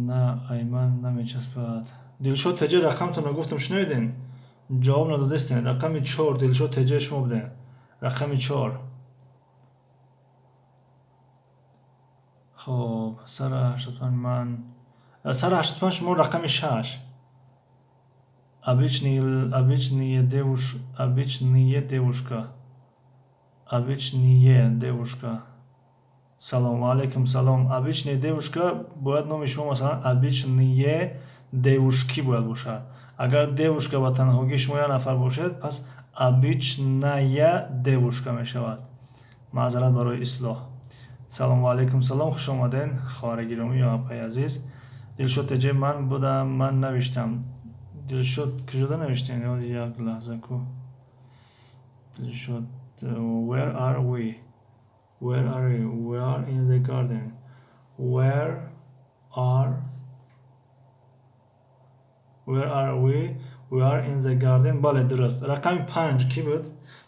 نه ایمان نمیچسبد دلشاد تجه رقم تو نگفتم شنیدین جواب ندادستین رقم 4 دلشاد تجه شما بدین رقم 4. خب 185 من 185 شما رقم 6. Обычная девушка. Салом алейкум, салом. Обычная девушка бояд номи шумо масалан обычные девушки бояд бошад. Агар девушка ба танҳогӣ шумо як нафар бошед, пас обычная девушка мешавад. Маъзарат барои ислоҳ. Салому алейкум, салом. Хуш омаден хоҳари гиромӣ ё апаи азиз. Дилшод теҷе ман будам, ман навиштам. Дилшод куҷода навиштем? Як лаҳза ку. Дилшод, where are we? Where are we? We are in the garden. Where are we? We are in the garden. Бале, дуруст. Рақами 5 ки буд?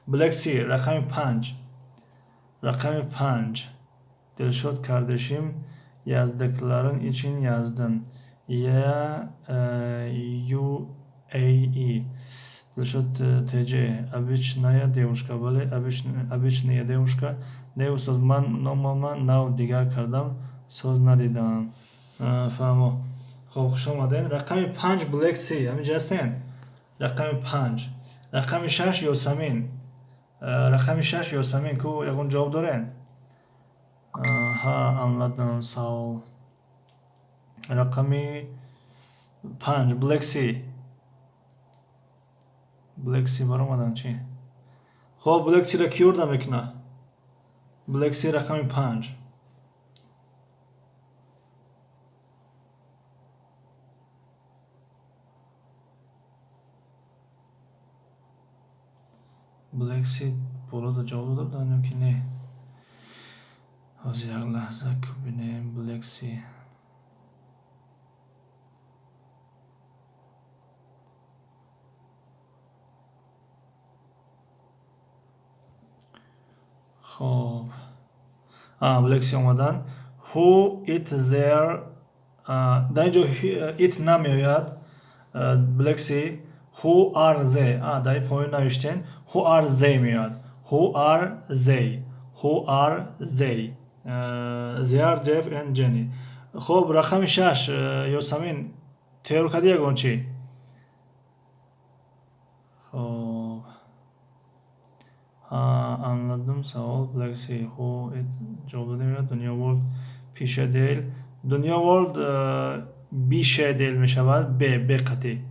Black Sea. Рақами 5. Рақами 5. Дилшод Кардашим yazdıkların için yazdın. Ya UAE. Дилшод ТЖ. Обычная девушка. Бале, обычная девушка. Не устаз ман номама нав дигар кардам, соз надидам. Фаҳмо. Хоб хуш омаден. Рақами 5 Black Sea. Ҳаминҷа ҳастен? Рақами 5. Рақами 6 Ёсамин. Рақами 6 Ёсамин ку ягон ҷавоб дорен? Ҳа, анладам савол. Рақами 5 Black Sea. Black Sea баромадан чи? Хоб Black Sea ра ки ёрдам мекуна? Black Sea рақами 5. Black Sea болода ҷавоб додам ё ки не? ҳозир як лаҳза ку бинем. Black Sea. خب Black Sea омадан. Who eat there? дар инҷо eat намеояд. Black Sea. Who are they? дар поин навиштен. Who are they меояд. Who are they? Who are they? They are Jeff and Jenny. خب рақами 6 Ёсамин теҳрор карди ягон чи? خب анладум савол. Black Sea. Who eat ҷавоб додем. Dunya World пишедел. Dunya World бишедел мешавад. бе қатӣ.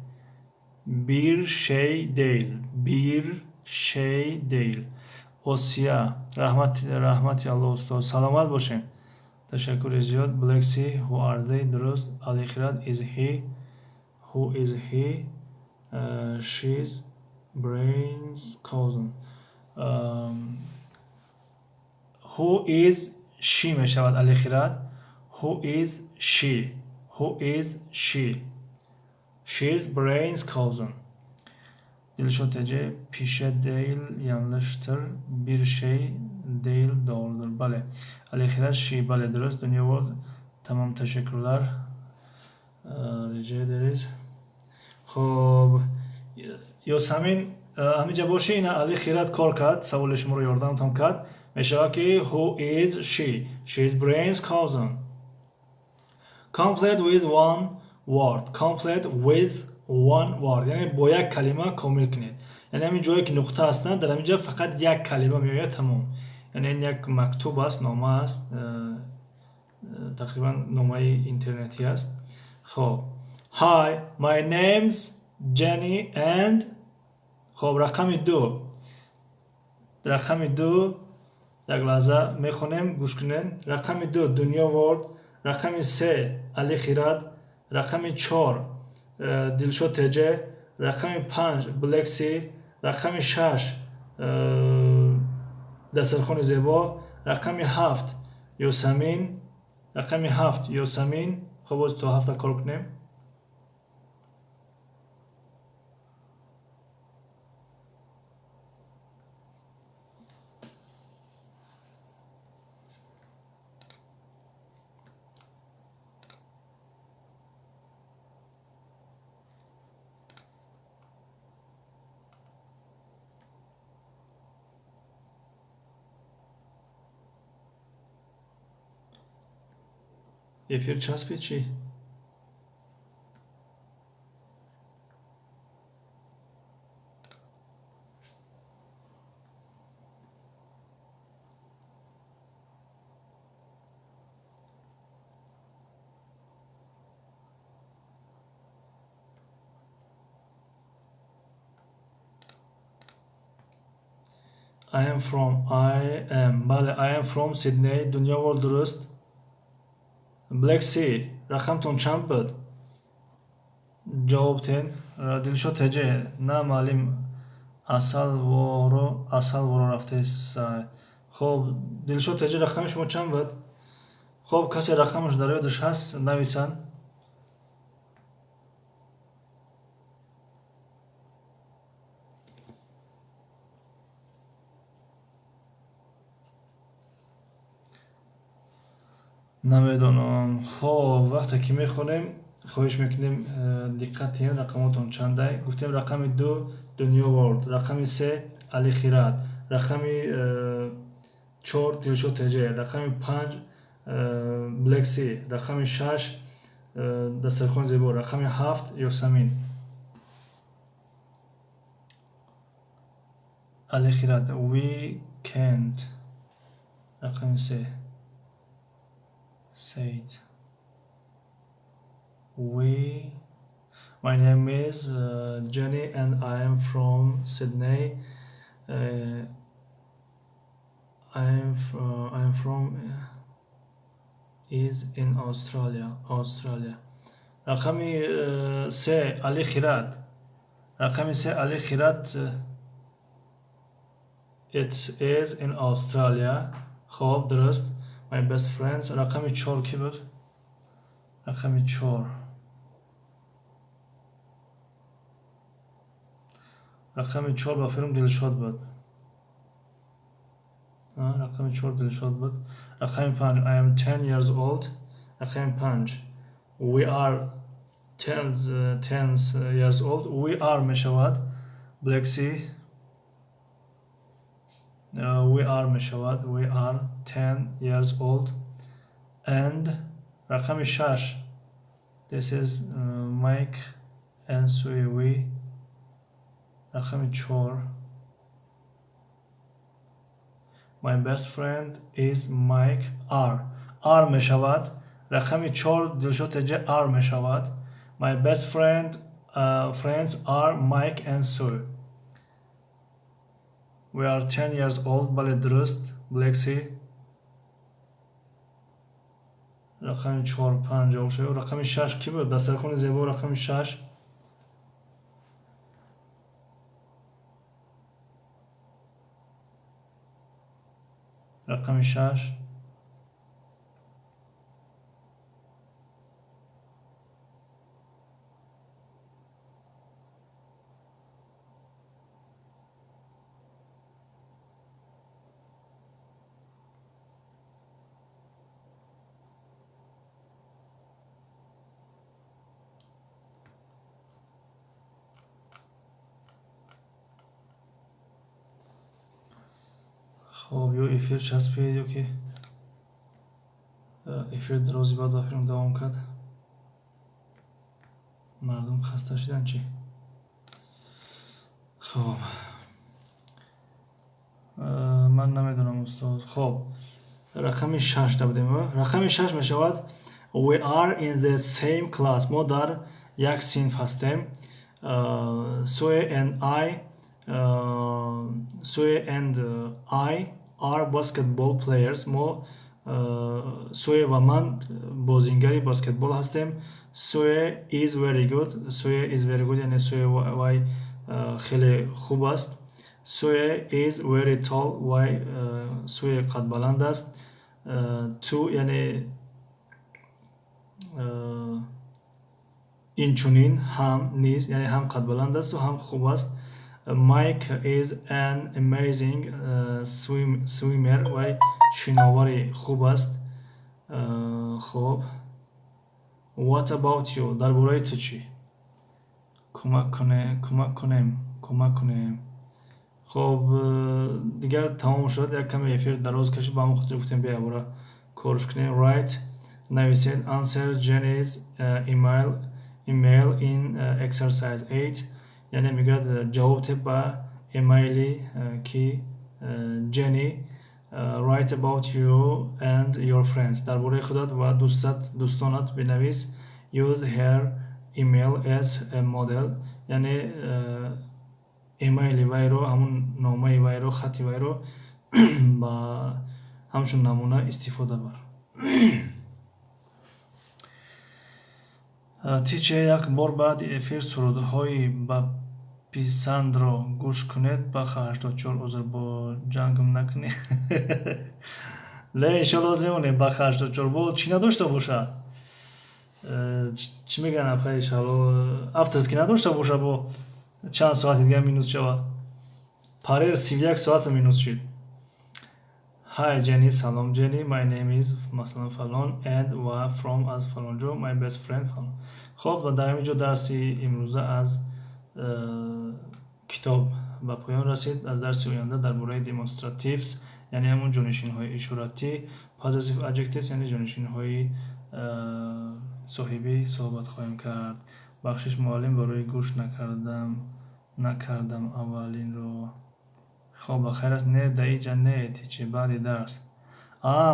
Bir şey değil. Bir şey değil. Osya. Rahmati Allah ustoz. Salomat boshin. Tashakkur ziyod. Black Sea. Who are they? Durust. Ali Khirat. Is he? Who is he? She's Brain's cousin. Who is she мешавад. Ali Khirat. Who is she? Who is she? She's Brain's cousin. Dilşod Ece pişe değil yanlıştır. Bir şey değil doğrudur. Bale. Ali Khirat she bale durust. Dunya World. Tamam teşekkürler. Rica ederiz. Xo'p. Yosamin ҳаминҷа боше ина Ali Khirat кор кард. Саволи шуморо ёрдамтон кард. Мешавад ки who is she? She is Brain's cousin. Complete with one word. Complete with one word. یعنی با یک کلمه کامل کنید. یعنی همین جایی که نقطه هستند در همینجا فقط یک کلمه میآید تمام. یعنی این یک مکتوب است، نامه است، تقریبا نامه اینترنتی است. خب Hi, my name's Jenny and خب رقم 2. رقم 2 یک لحظه میخونیم گوش کنین. رقم 2 دنیا ورلد. رقم 3 علی خیرات. رقم 4 دلشود تجه. رقم 5 بلک سی. رقم 6 دسترخوان زیبا. رقم 7 یوسمین. رقم 7 یوسمین. خب باز تو 7 کار کنیم. ефир часпид чӣ? Бале, I am from Sydney. Дунё вол дуруст? Black Sea. Рақамтон чанд буд? Ҷавоб тен. Дилшод теҷе. На маълим асалворо рафтесай. Хоб, Дилшод теҷе рақами шумо чанд буд? Хоб, касе рақамаш дар ёдаш ҳаст? Нависан. намедонам. Хоб, вақте ки мехонем хоҳиш мекунем диққат диҳем рақамотон чандай. Гуфтем рақами 2 Дунё World, рақами 3 Али Хират, рақами 4 Дилшод теҷе, рақами 5 Black Sea, рақами 6 Дастархони зебо, рақами 7 Ёсамин. Али Хират, Weekend, рақами 3 Said. My name is Jenny and I am from Sydney. I am from is in Australia. رقمی 3 علی خیرات. رقمی 3 علی خیرات. It is in Australia. خب درست. My best friends. رقمی 4 کی بود؟ رقمی 4. رقمی 4 با فیلم دلشاد بود. رقمی 4 دلشاد بود. رقمی 5 I am 10 years old. رقمی 5 We are 10 years old. We are میشود Black Sea. We are میشود. We are 10 years old. And رقمی 6 This is Mike and Sui. We رقمی 4 My best friend is Mike. R میشود. رقمی 4 دلشود تجه R میشود. My best friends are Mike and Sue. We are 10 years old. بله درست. Black Sea. رقمی 4 5 جواب شد. رقمی 6 کی بود؟ دسترخوان زیبا. رقمی 6 رقمی 6 خب یا افیر چسبید یا که افیر درازی بعد با فیلم دوام کرد. مردم خسته شدن چی؟ خب من نمیدونم استاد. خب رقم 6 بودیم. رقم 6 میشود We are in the same class. ما در یک صنف هستیم. Sue and I are basketball players. ما سوی و من بازیگری بسکتبال هستیم. سوی is very good. سوی is very good یعنی سوی وای خیلی خوب است. سوی is very tall. وای سوی قد بلند است. تو یعنی این چونین هم نیز یعنی هم قد بلند است و هم خوب است. Mike is an amazing swimmer. وای شناوری خوب است. خب What about you? درباره تو چی؟ کمک کنیم. خب دیگر تمام شد. یک کمی افیر دراز کشید. با همون خاطر گفتیم بیا برا کارش کنیم. Write نویسید answer Jenny's email in exercise 8. یعنی میگه جواب به ایمیلی که جنی write about you and your friends درباره خودت و دوستانت بنویس. use her email as a model یعنی ایمیل وی رو همون نامه وی رو خط وی رو با همچون نمونه استفاده بر. تیچه یک بار بعد افیر سرودهای با پیسند رو گوش کنید. بخواه 84 عذر با جنگم نکنی. لی شلوز میمونه بخواه 84 با چی نداشته باشه. چی میگن اپایش حالا افترز که نداشته باشه با چند ساعت دیگه مینوس شود. پاریر 31 ساعت مینوس شد. Hi Jenny, salam Jenny, my name is مثلا فلان and و from از فلان جو my best friend فلان. خب و در اینجا درسی امروزه از کتاب به پایان رسید. از درس آینده درباره دیمونستراتیوز یعنی همون جانشین های اشارتی، پوزیتیو ادجکتیوز یعنی جانشین های صاحبی صحبت خواهیم کرد. بخشش معلم برای گوش نکردم اولین رو. خب بخیر است. نه دایجا نه تیچه بعد درس.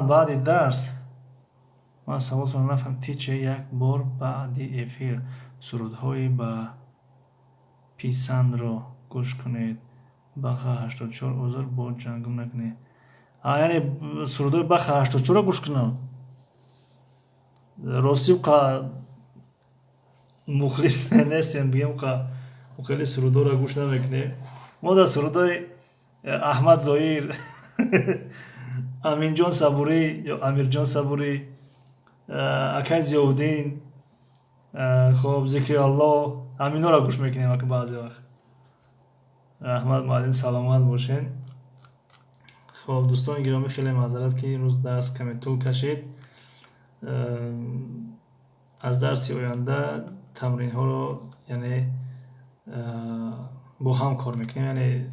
بعد درس من سوالتون نفهم. تیچه یک بار بعد افیر سرودهایی با پیسند رو گوش کنید. بخواه 84 عذر با جنگم نکنید. یعنی سرودهای بخواه 84 رو گوش کنم. راستی که مخلص نیستیم بگیم که خیلی سرودها رو گوش نمیکنیم. ما در سرودهای احمد ظاهر امین جان صبوری یا امیر جان صبوری اکای زیاودین خب ذکر الله همینا را گوش میکنیم که بعضی وقت. احمد معلم سلامت باشین. خب دوستان گرامی خیلی معذرت که این روز درس کمی طول کشید. از درس آینده تمرین ها رو یعنی با هم کار میکنیم. یعنی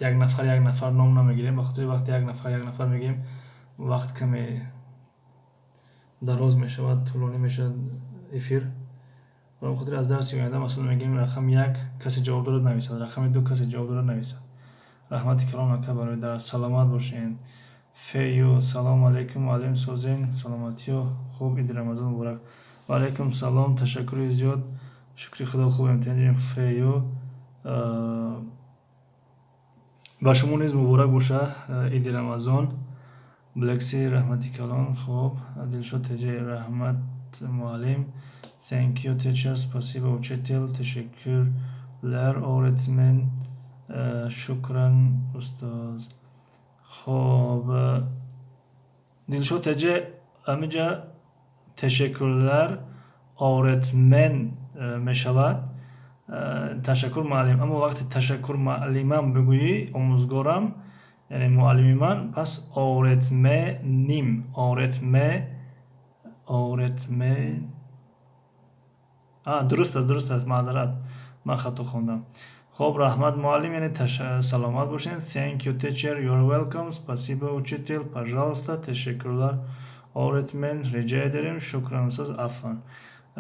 یک نفر نام نمیگیریم. بخاطر وقتی یک نفر میگیم وقت کمی دراز میشود، طولانی میشود افیر. برای خاطر از درس آینده مثلا میگیم رقم 1 کسی جواب داد نویسد، رقم 2 کسی جواب داد نویسد. رحمت کلام نکه برای درس. سلامت باشین. فیو سلام علیکم معلم سوزین سلامتی و خوب عید رمضان مبارک. و علیکم سلام تشکر زیاد شکر خدا خوب امتحان فیو با شما نیز مبارک باشه عید رمضان. بلکسی رحمتی کلام خوب دلشد تجه رحمت معلم. Thank you teacher спасибо учитель teşekkürler öğretmen şükran ustaz. خب دلشد تجه همینجا teşekkürler öğretmen میشود تشکر معلم. اما وقتی تشکر معلمم بگویی آموزگارم یعنی معلمی من پس öğretmenim öğretmen درست است معذرت من خطا خوندم. خب رحمت معلم یعنی سلامت باشین. Thank you teacher, you're welcome. спасибо учитель, пожалуйста. teşekkürler öğretmen, rica ederim, şükran ustaz, afwan.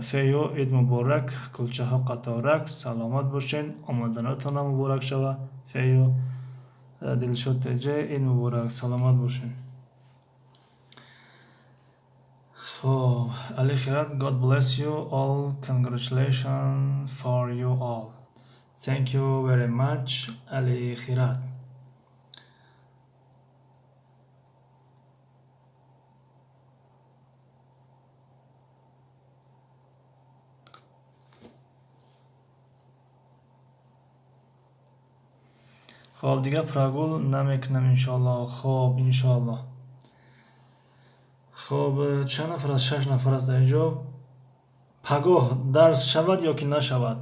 فیو عید مبارک کلچه ها قطارک. سلامت باشین آمدناتون مبارک شوه. فیو دلشد تجه عید مبارک سلامت باشین. خب علی خیرات God bless you all, congratulations for you all. Thank you very much علی خیرات. خب دیگه پراگول نمیکنم انشالله. خب انشالله. خب چند نفر از 6 نفر است در اینجا. پگاه درس شود یا که نشود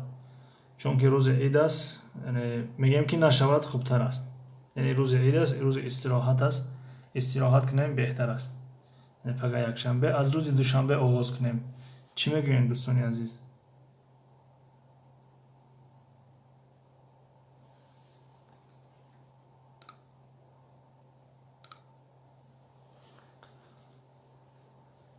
چون که روز عید است. یعنی میگم که نشود خوبتر است. یعنی روز عید است، روز استراحت است. استراحت کنیم بهتر است. یعنی پگاه یک شنبه از روز دوشنبه آغاز کنیم. چی میگوین دوستانی عزیز؟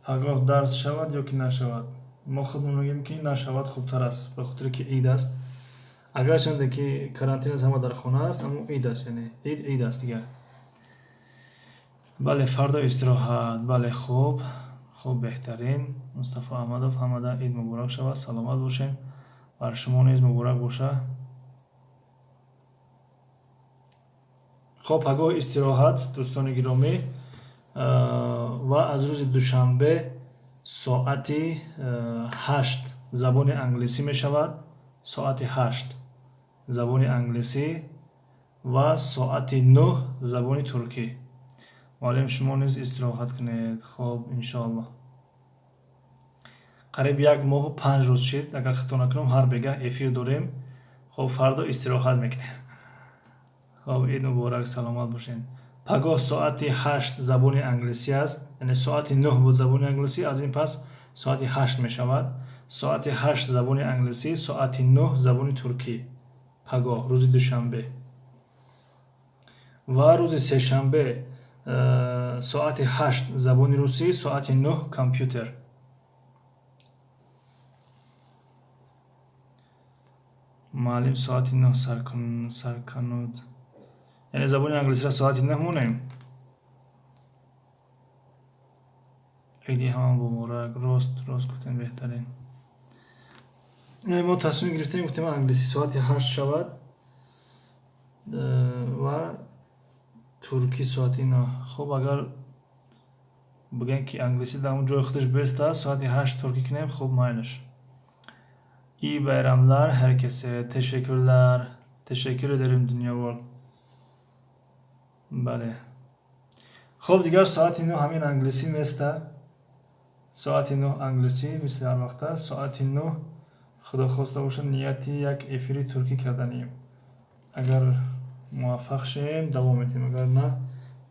пагоҳ дарс шавад ё ки нашавад. Мо худмон мегӯем ки нашавад хубтар аст, ба хотире ки ид аст. Агарчанде ки карантин аст, ҳама дар хона аст, аммо ид аст, яъне ид аст дигар. бале, фардо истироҳат. Бале, хуб беҳтарин. Мустафо Аҳмадов, ҳамада ид муборак шавад, саломат бошед. Бар шумо низ муборак боша. хуб, пагоҳи истироҳат, дӯстони гиромӣ, ва аз рӯзи душанбе соати 8 забони англисӣ мешавад, соати 8 забони англисӣ ва соати 9 забони туркӣ. муаллим, шумо низ истироҳат кунед. хуб, иншоаллоҳ. қариб 1 моҳу 5 рӯз шид, агар хато накунам, ҳар бегаҳ эфир дорем. хуб, фардо истироҳат мекунем. хуб, ид муборак, саломат бошед. пагоҳ соати 8 забони англисӣ аст, яъне соати 9 буд забони англисӣ, аз ин пас соати 8 мешавад. соати 8 забони англисӣ, соати 9 забони туркӣ. пагоҳ рӯзи душанбе. ва рӯзи сешанбе соати 8 забони русӣ, соати 9 компютер. муаллим, соати 9 саркануд, яъне забони англисиро соати 9 монем. иди ҳама муборак. рост гуфтем, беҳтарин. мо тасмим гирифтем, гуфтем англисӣ соати 8 шавад ва туркӣ соати 9. хуб, агар бигӯем ки англисӣ дар ҳамон ҷои худаш бест аст, соати 8 туркӣ кунем, хуб, майлаш. İyi bayramlar herkese. Teşekkürler. Teşekkür ederim Dünya World. Bale. Xo'p, digar soati 9 ҳамин англисӣ места. Soati 9 англисӣ мисли ҳар вақта. Soati 9 худо хоста боша нияти як эфири туркӣ карданем. Агар муваффақ шем, давом метем. Агар на,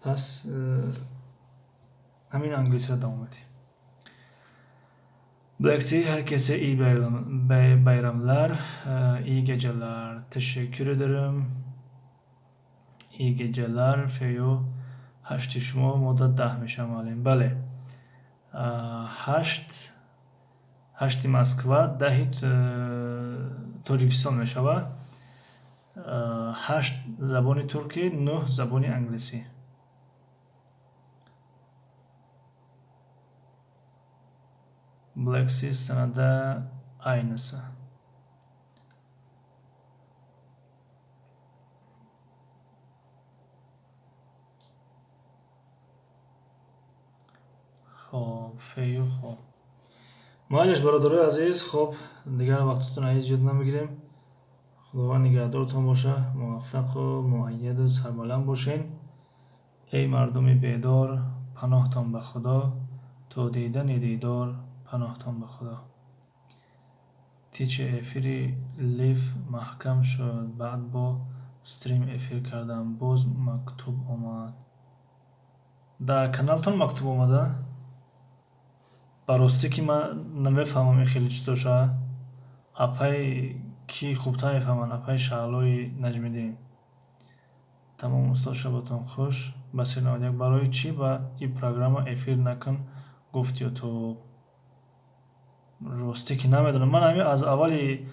пас ҳамин англисиро давом метем. Blacksea, herkese iyi bayramlar, iyi geceler. Teşekkür ederim. İyi geceler. Feyo 8 şuma moda 10 meşamalin. Bale. 8 Moskva, 10 Tojikiston meşava. 8 zaboni Türkiye, 9 zaboni Anglisi. Blacksea sanada aynısı. خب فیو خوب مالش برادرای عزیز. خب دیگر وقتتون عزیز زیاد نمیگیریم. خداوند نگهدارتون باشه. موفق و مؤید و سربلند باشین. ای مردم بیدار، پناهتان به خدا. تا دیدن دیدار، پناهتان به خدا. تیچ افیری لیف محکم شد. بعد با استریم افیر کردم باز مکتوب آمد. در کانالتون مکتوب آمده؟ براستی که من نمیفهمم این خیلی چطورشه. اپای کی خوبتر میفهمن؟ اپای شعلوی نجمیدین. تمام استاد شبتون خوش. بسیر نمایک برای چی با این پروگرام افیر نکن گفتی تو؟ راستی که نمیدونم. من همین از اولی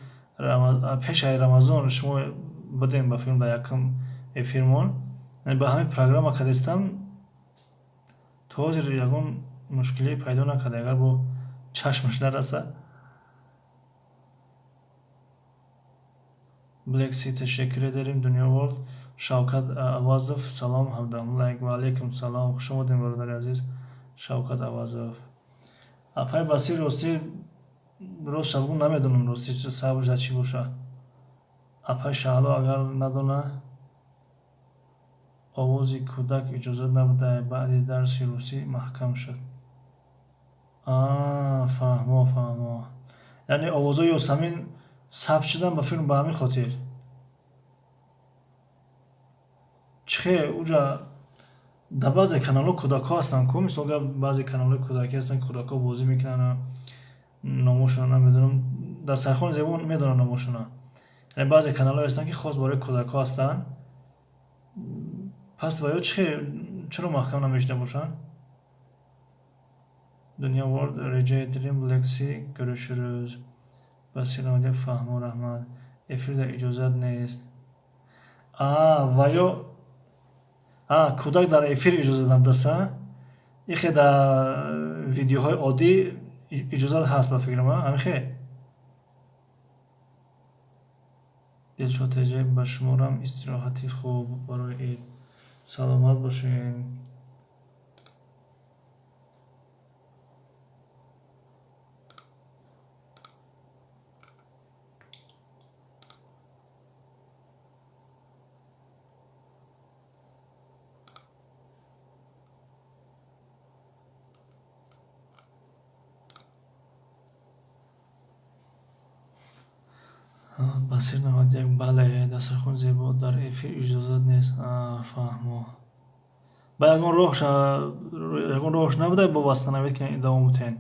پیش ای رمضان شما بدیم با فیلم در یکم افیرمون با همین پروگرام که دستم توجر یکون مشکلی پیدا نکرده. اگر با چشمش نرسه. Blacksea teşekkür ederim. Dünya World. Şavkat Avazov salam hamdamlayk ve aleyküm salam. Hoş geldin برادر عزیز. Şavkat Avazov. اپای بسیر راستی روز شبون نمیدونم راستی چه صبرش چی باشه. اپای شهلا اگر ندونه آوازی کودک اجازه نبوده بعد درس روسی محکم شد. فهمو. یعنی آوازای یاسمین ثبت شدن به فیلم به همین خاطر. چه اونجا در بعضی کانال‌ها کودک‌ها هستن که مثلا بعضی کانال‌های کودکی هستن که کودک‌ها بازی میکنن نامشون نمیدونم در سرخوان زبان میدونن نامشون. یعنی بعضی کانال‌ها هستن که خاص برای کودک‌ها هستن. پس باید چرا محکم نمیشته باشن؟ Dünya World rica ederim. Lexi görüşürüz. Basir Nadia Fahmu Rahmat. Efirde icazat neist. Vayo کودک در افیر اجازه ندارسا ایخه در ویدیوهای عادی اجازه هست به فکر من همیخه دلشو تجه بشمارم استراحتی خوب برای عید سلامت باشین басир 91 бале дастархон зебо дар эфир иҷозат нест фаҳмо ба ягон роҳш набуда боваста навед ки давом бутен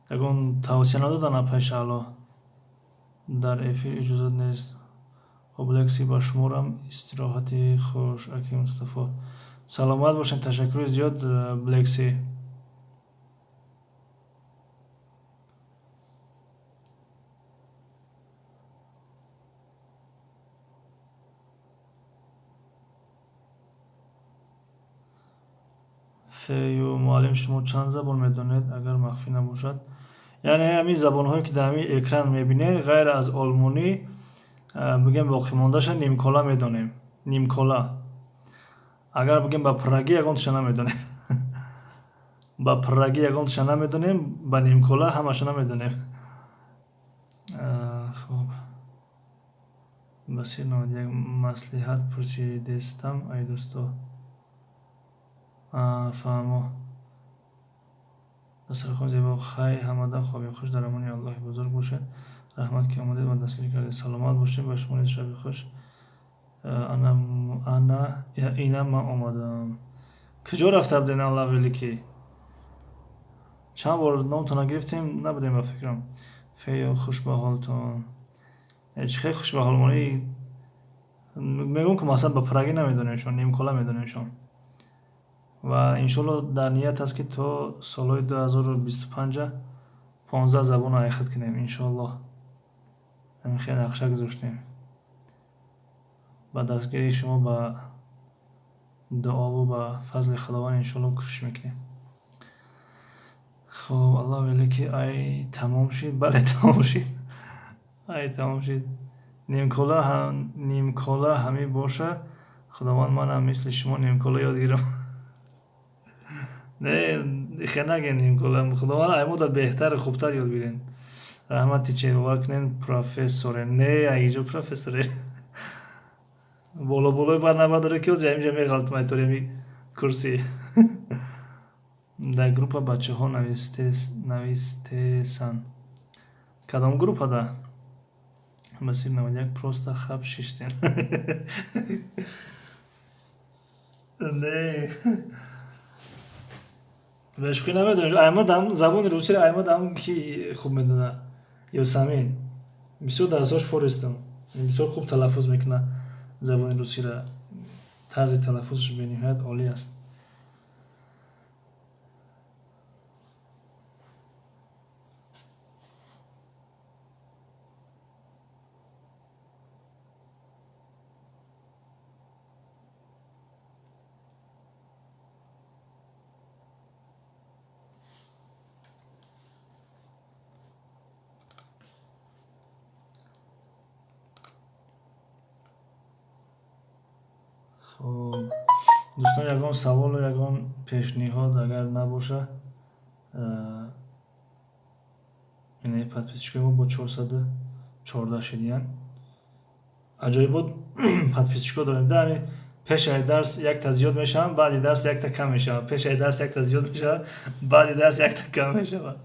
ягон тавсия надодана пешаъло дар эфир иҷозат нест хуб лекси ба шуморам истироҳати хуш аки Мустафо саломат бошен ташаккури зиёд лекси фею муаллим шумо чанд забон медонед агар махфӣ набошад яъне ҳамин забонҳое ки дар ҳамин экран мебинед ғайр аз олмонӣ бигем боқимондаша нимкола медонем нимкола агар бигем ба праги ягонташа намедонем ба праги ягонташа намедонем ба нимкола ҳамаша намедонем хуб басир навад як маслиҳат пурсидестам ай дӯсто фаҳмо дастархон зебо хай ҳамадан хоби хуш дар амони аллоҳи бузург бошед раҳмат ки омадед ва дастгирӣ кардед саломат бошед ба шумо низ шаби хуш инам ман омадам куҷо рафта буден аллаввели ки чанд бор номтона гирифтем набудем ба фикрам феё хуш ба ҳолтон чӣ хеле хуш ба ҳолмонӣ мегӯм ки масалан ба праги намедонемшон нимкола медонемшон ва иншоалло дар ният аст ки то солҳои 2025 15 забон айхад кунем иншоалло ҳамин хеле нақша гузоштем ба дастгирии шумо ба дуову ба фазли худованд иншоалло кӯшиш мекунем хуб алло веле ки ай тамом шид бале тамом шид ай тамом шид нимкола ҳамин боша худованд манам мисли шумо нимкола ёд гирам не хе наген нимкола худованд аймода беҳтар хубтар ёд гирен раҳмати чебовар кунен профессоре не айҷо профессоре боло-болои барнама дора ки ҳозир ҳаминҷа меғалтмай тори курсӣ дар группа бачаҳо навистесан кадом группа да басир 91 просто хаб шиштен не бешухӣ намедонем аймадам забони русиро аймадам ки хуб медона ёсамин бисёр дарсҳош форестам бисёр хуб талаффуз мекуна забони русиро тарзи талаффузш бениҳоят олӣ аст дӯстон ягон саволу ягон пешниҳод агар набоша инаи подписчикои мо бо 414 шидиян аҷоибот подписчико дорем да ҳамин пешаи дарс якта зиёд мешаванд баъди дарс якта кам мешаванд пешаи дарс якта зиёд мешаванд баъди дарс якта кам мешаванд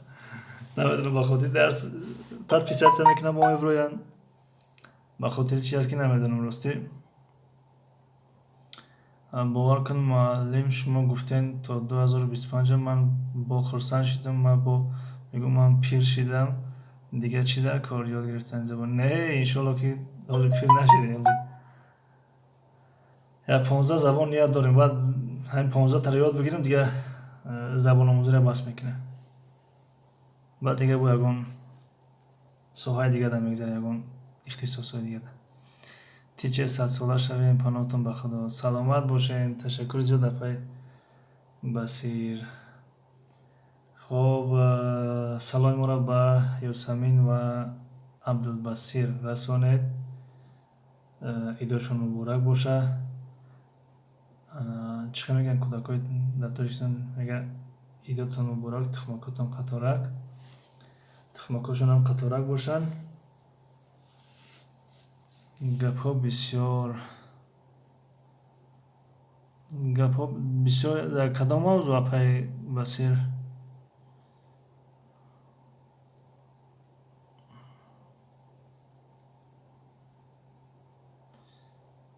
намедонам ба хотири дарс подписатсия мекунам мо мебироянд ба хотири чи аст ки намедонам ростӣ бовар кун муаллим шумо гуфтен то 2025 ман бо хурсанд шидам мегӯм ман пир шидам дига чӣ дар кор ёд гирифтани забон не иншоалло ки ҳоли пир нашидем я 15 забон ният дорем баъд ҳамин 15 таро ёд бигирем дига забономузиро бас мекунем. баъд дигар бо ягон соҳаи дигада мегзарем, ягон ихтисосҳои дигада. тиче 100 сола шавем. паноҳтон ба худо. саломат бошед. ташаккури зиёд апай Басир. хоб, саломи моро ба Ёсамин ва Абдулбасир расонед. идошон муборак боша. чӣ хел мегӯянд кӯдакои дар Тоҷикистон? мега идотон муборак, тухмакотон қаторак, тухмакошонам қаторак бошанд. гапҳо бисёр дар кадом мавзӯъ апай Басир?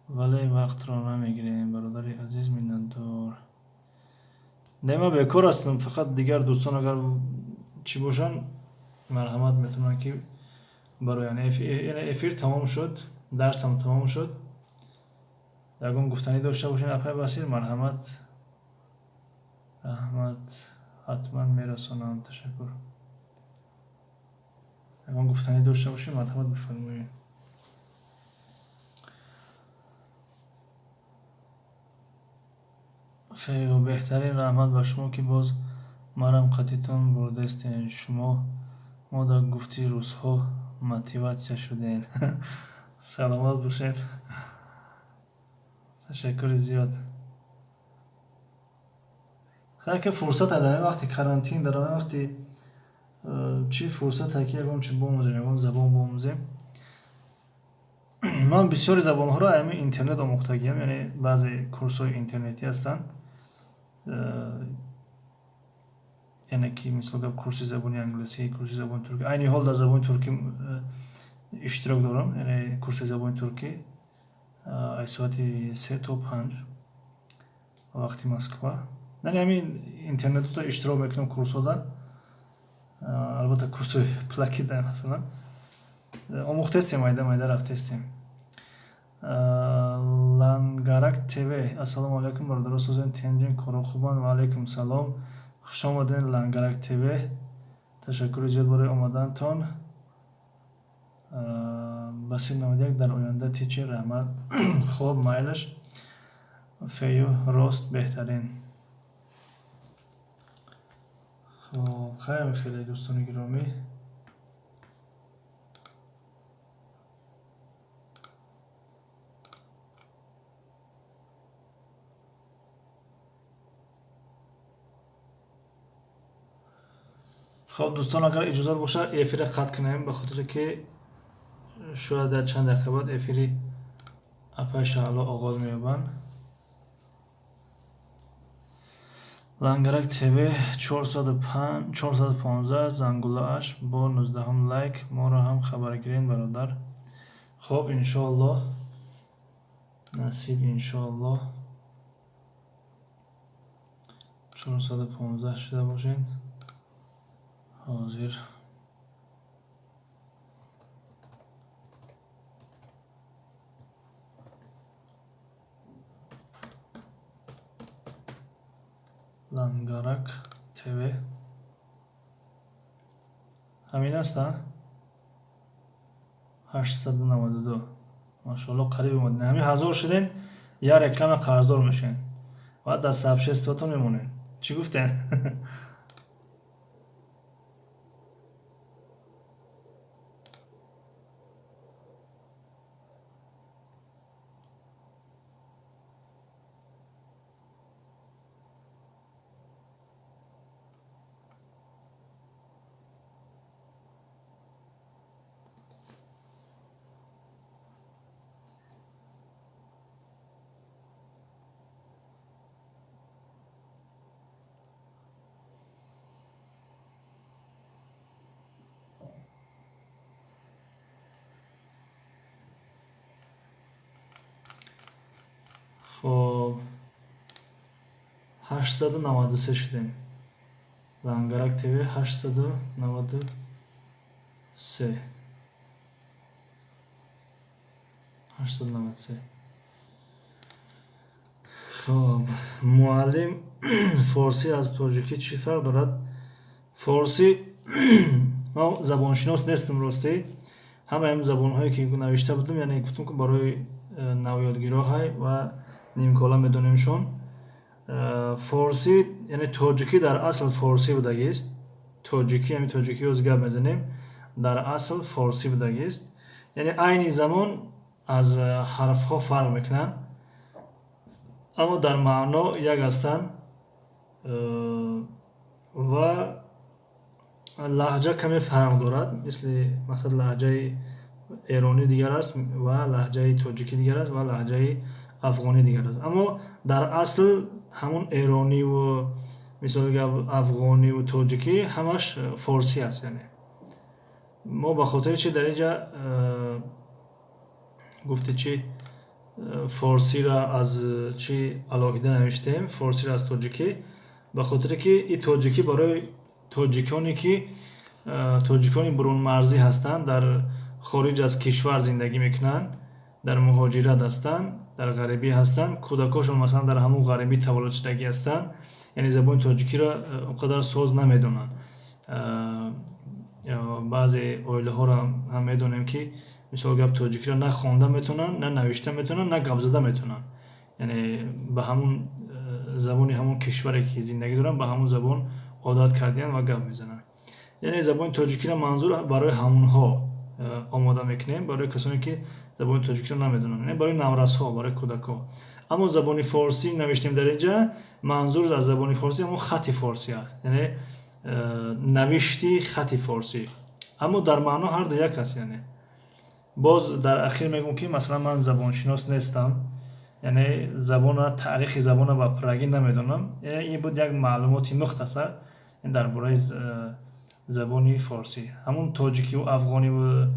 вале вақтро намегирем. бародари азиз, миннатдор. не, ман бекор ҳастам. фақат дигар дӯстон агар чӣ бошанд марҳамат метавонанд ки бароянд. эфир тамом шуд, дарсам тамом шуд. ягон гуфтанӣ дошта бошед апай Басир? марҳамат, раҳмат, ҳатман мерасонам. ташаккур. ягон гуфтанӣ дошта бошед марҳамат бифармоед. фейҳо беҳтарин. раҳмат ба шумо ки боз марам қатитон бурдастед. шумо мо дар гуфти рӯзҳо мотиватсия шудед. саломат бошед. ташаккури зиёд. ки фурсат дар ин вақти карантин, дар ин вақти чӣ фурсате ки ягон чӣ бомӯзем, ягон забон бомӯзем. ман бисёри забонҳоро ами интернет омӯхтагиам, яъне баъзе курсҳои интернетӣ ҳастанд. яъне ки мисол гап курси забони англисӣ, курси забони туркӣ. айни ҳол дар забони туркӣ иштирок дорам, яъне курси забони туркӣ аз соати 3 то 5 вақти Москва. яъне ҳамин интернетото иштирок мекунам курсҳода. албатта курсҳои плакида масалан омӯхтестем, майда рафтестем. Лангарак ТВ. ассалому алайкум бародаро созен Тенҷин коро хубанд? ва алайкум салом. хуш омадед Лангарак ТВ. ташаккури зиёд барои омадантон. Басир 91 дар оянда тичер. раҳмат. хоб, майлаш. фею рост беҳтарин. хоб, хайр хеле дӯстони гиромӣ. خب دوستان اگر اجازه باشه افیر قطع کنیم به خاطر که شاید در چند دقیقه بعد افیری اپای شعلا آغاز می‌یابند. لنگرک تیوی 415 زنگوله با 19 لایک ما را هم خبر گیرین برادر. خب انشاءالله نصیب انشاءالله 415 شده باشین. حاضر لنگرک تیوی همین است. 892 ماشاءالله قریب اومدین. همین 1000 شدین یا رکلام قرضدار میشین بعد در صفحه استواتون میمونین. چی گفتین؟ خب 893 شدیم. لنگرک تیوی 893 893. خب معلم فارسی از توجیکی چی فرق دارد؟ فارسی ما زبانشناس نیستم راستی. همه هم زبان هایی که نوشته بودم یعنی گفتم که برای نویادگیرا های و نیم کالا میدونیمشون. فارسی یعنی توجیکی در اصل فارسی بودگی است. توجیکی یعنی توجیکی از گپ میزنیم در اصل فارسی بودگی است. یعنی عین زمان از حرف ها فرق میکنن اما در معنا یک هستند و لهجه کمی فرق دارد. مثلا لهجه ایرانی دیگر است و لهجه توجیکی دیگر است و لهجه افغانی دیگر است، اما در اصل همون ایرانی و مثلا افغانی و توجیکی همش فارسی است. یعنی ما به خاطر چی در اینجا گفته چی فارسی را از چی علاقیده نوشتیم فارسی را از توجیکی؟ به خاطر که این توجیکی برای توجیکانی که توجیکانی برون مرزی هستند، در خارج از کشور زندگی میکنن، در مهاجرت هستند، در غریبی هستند، کودکاشون مثلا در همون غریبی تولد شدگی هستند، یعنی زبان توجیکی را اونقدر ساز نمیدونن. بعضی اویله ها را هم میدونیم که مثلا گپ توجیکی را نه خوانده میتونن، نه نوشته میتونن، نه گپ زده میتونن. یعنی به همون زبان همون کشوری که زندگی دارن به همون زبان عادت کردن و گپ میزنن. یعنی زبان توجیکی را منظور برای همونها آماده میکنیم، برای کسانی که زبان توجیکی را نمیدونن، یعنی برای نورس ها، برای کودک‌ها. اما زبان فارسی نوشتیم در اینجا، منظور از زبان فارسی همون خط فارسی است، یعنی نوشتی خط فارسی، اما در معنا هر دو یک است. یعنی باز در اخیر میگم که مثلا من زبان شناس نیستم، یعنی زبان تاریخ زبان و پرگی نمیدونم. یعنی این بود یک معلوماتی مختصر درباره زبانی فارسی. همون تاجیکی و افغانی و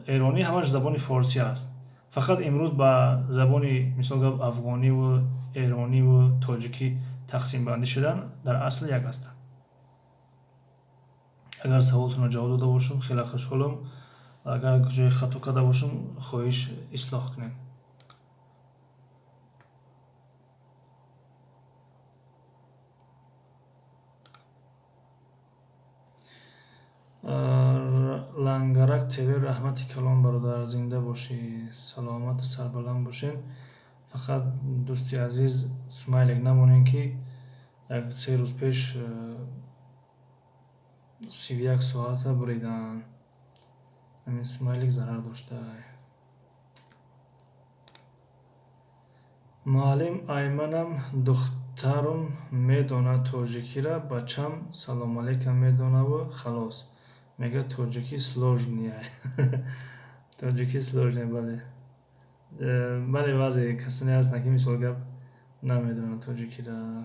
ایرانی همش زبان فارسی است، فقط امروز با زبانی مثلا افغانی و ایرانی و تاجیکی تقسیم بندی شدن، در اصل یک هستند. اگر سوالتون رو جواب داده باشم خیلی خوشحالم، اگر کجای خطا کرده باشم خواهش اصلاح کنیم. لنگرک تیوی رحمتی کلام برادر، زنده باشی، سلامت سربلند باشین. فقط دوستی عزیز سمایلک نمونین که یک 3 روز پیش 31 ساعت بریدن. همین سمایلک ضرر داشته. معلم ایمنم دخترم میدونه توجیکی را، بچم سلام علیکم میدونه و خلاص میگه توجیکی سلوژنیه. توجیکی سلوژنیه. بله بعضی کسانی هستند که مثال گپ نمیدونن توجیکی را.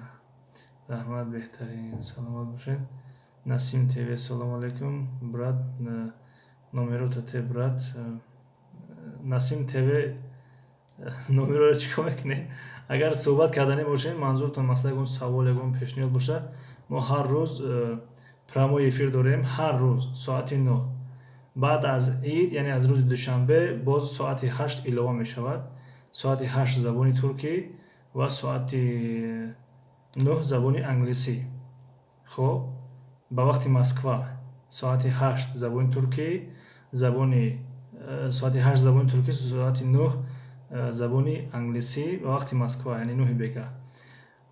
رحمت بهترین، سلامت باشین. نسیم تیوی سلام علیکم برات، نومرات تی برات. نسیم تیوی نومرو را چیکار میکنی؟ اگر صحبت کردنی باشین منظورتون مثلا یگون سوال یگون پیشنهاد باشه، ما هر روز پرومو افیر داریم، هر روز ساعت 9 بعد از عید، یعنی از روز دوشنبه باز ساعت 8 اضافه می شود. ساعت 8 زبان ترکی و ساعت 9 زبان انگلیسی. خب با وقت مسکو ساعت 8 زبان ترکی، ساعت 8 زبان ترکی، ساعت 9 زبان انگلیسی و وقت مسکو یعنی 9 بیگه.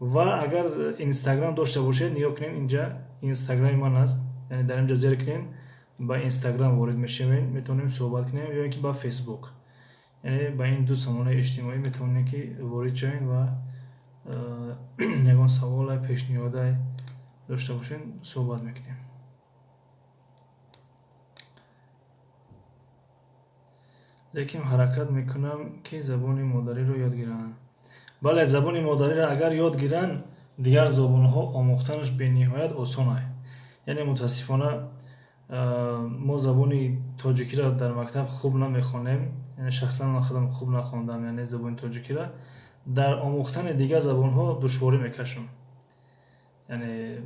و اگر اینستاگرام داشته باشید نگاه کنین، اینجا اینستاگرام من است، یعنی در اینجا زیر کنین با اینستاگرام وارد میشین، میتونیم صحبت کنیم، یا اینکه با فیسبوک، یعنی با این دو سامانه اجتماعی میتونین که وارد شین و یگان سوال پیشنهاد داشته باشین صحبت میکنیم. لیکن حرکت میکنم که زبان مادری رو یاد گیرن. بله زبان مادری را اگر یاد گیرن دیگر زبان ها آموختنش به نهایت آسان است. یعنی متاسفانه ما زبان تاجیکی را در مکتب خوب نمیخوانیم، یعنی شخصا من خودم خوب نخواندم، یعنی زبان تاجیکی را در آموختن دیگر زبان ها دشواری میکشم. یعنی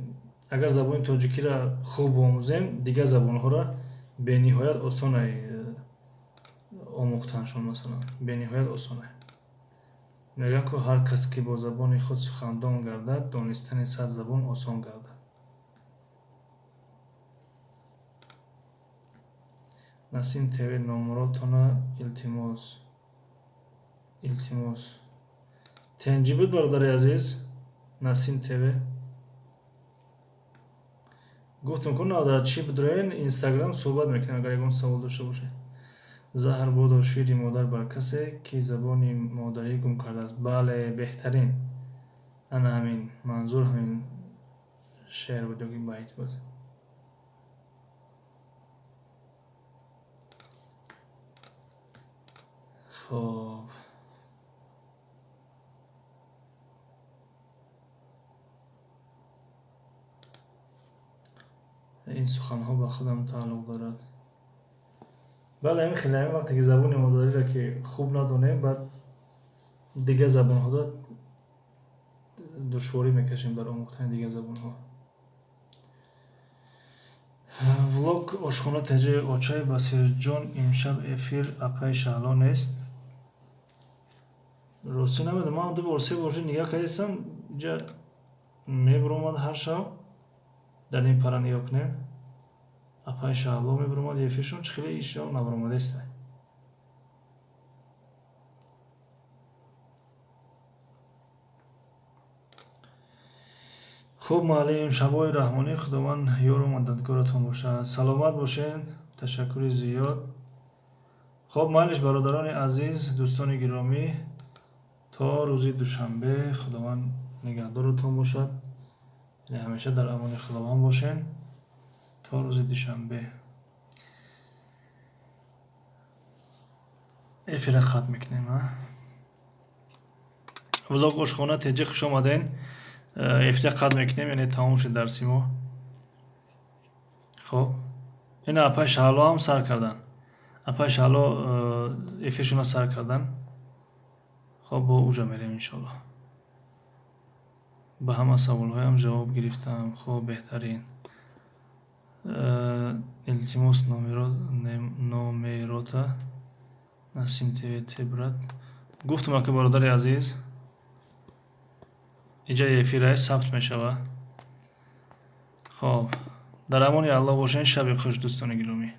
اگر زبان تاجیکی را خوب آموزیم دیگر زبان ها را به نهایت آسان است آموختنشون، مثلا به نهایت آسان است. мегӯянд ки ҳар кас ки бо забони худ сухандон гардад, донистани 100 забон осон гардад. Насим ТВ номеротона илтимос. Тенҷӣ буд бародари азиз. Насим ТВ гуфтам ку навда чӣ бидроен Instagram суҳбат мекунем, агар ягон савол дошта бошед. Заҳр бодо шири модар бар касе, ки забони модарӣ гум кардааст. Бале, беҳтарин. Ана ҳамин манзур ҳамин шеър буд ёки байт буд. хоб ин суханҳо ба худам тааллуқ дорад. бале ҳамин хеле ҳамин вақте ки забони модариро ки хуб надонем, баъд дигар забонҳоро душворӣ мекашем дар омӯхтани дигар забонҳо. влог ошхона таҷои очаи Басирҷон имшаб эфир апаи шаҳло нест. рости намедонам, ман ду бор се бор нигаҳ кардистам, инҷа мебиромад ҳар шаб дар ин парани ёкнем апаи шаҳло мебиромад эфиршон, чӣ хеле иш ҷавоб набиромадеста. хуб муаллим, шабои раҳмонӣ, худованд ёру мададгоратон бошад. Саломат бошед. Ташаккури зиёд. хуб майлиш бародарони азиз, дӯстони гиромӣ, то рӯзи душанбе худованд нигаҳдоротон бошад. ҳамеша дар амони худованд бошед то рӯзи душанбе. эфира қатъ мекунем. влог ошхона теҷа хуш омаден. эфира қатъ мекунем, яъне тамом шуд дарси мо. хуб ина апаи шаҳло ҳам сар кардан. апаи шаҳло эфиршона сар кардан. хуб бо уҷа мерем иншоалло. ба ҳама саволҳоям ҷавоб гирифтам. хуб беҳтарин. илтимос номерота Насим ТВ тебрат. гуфтам ака бародари азиз, инҷа эфира сабт мешавад. хуб дар амони аллоҳ бошед. шаби хуш дӯстони гиромӣ.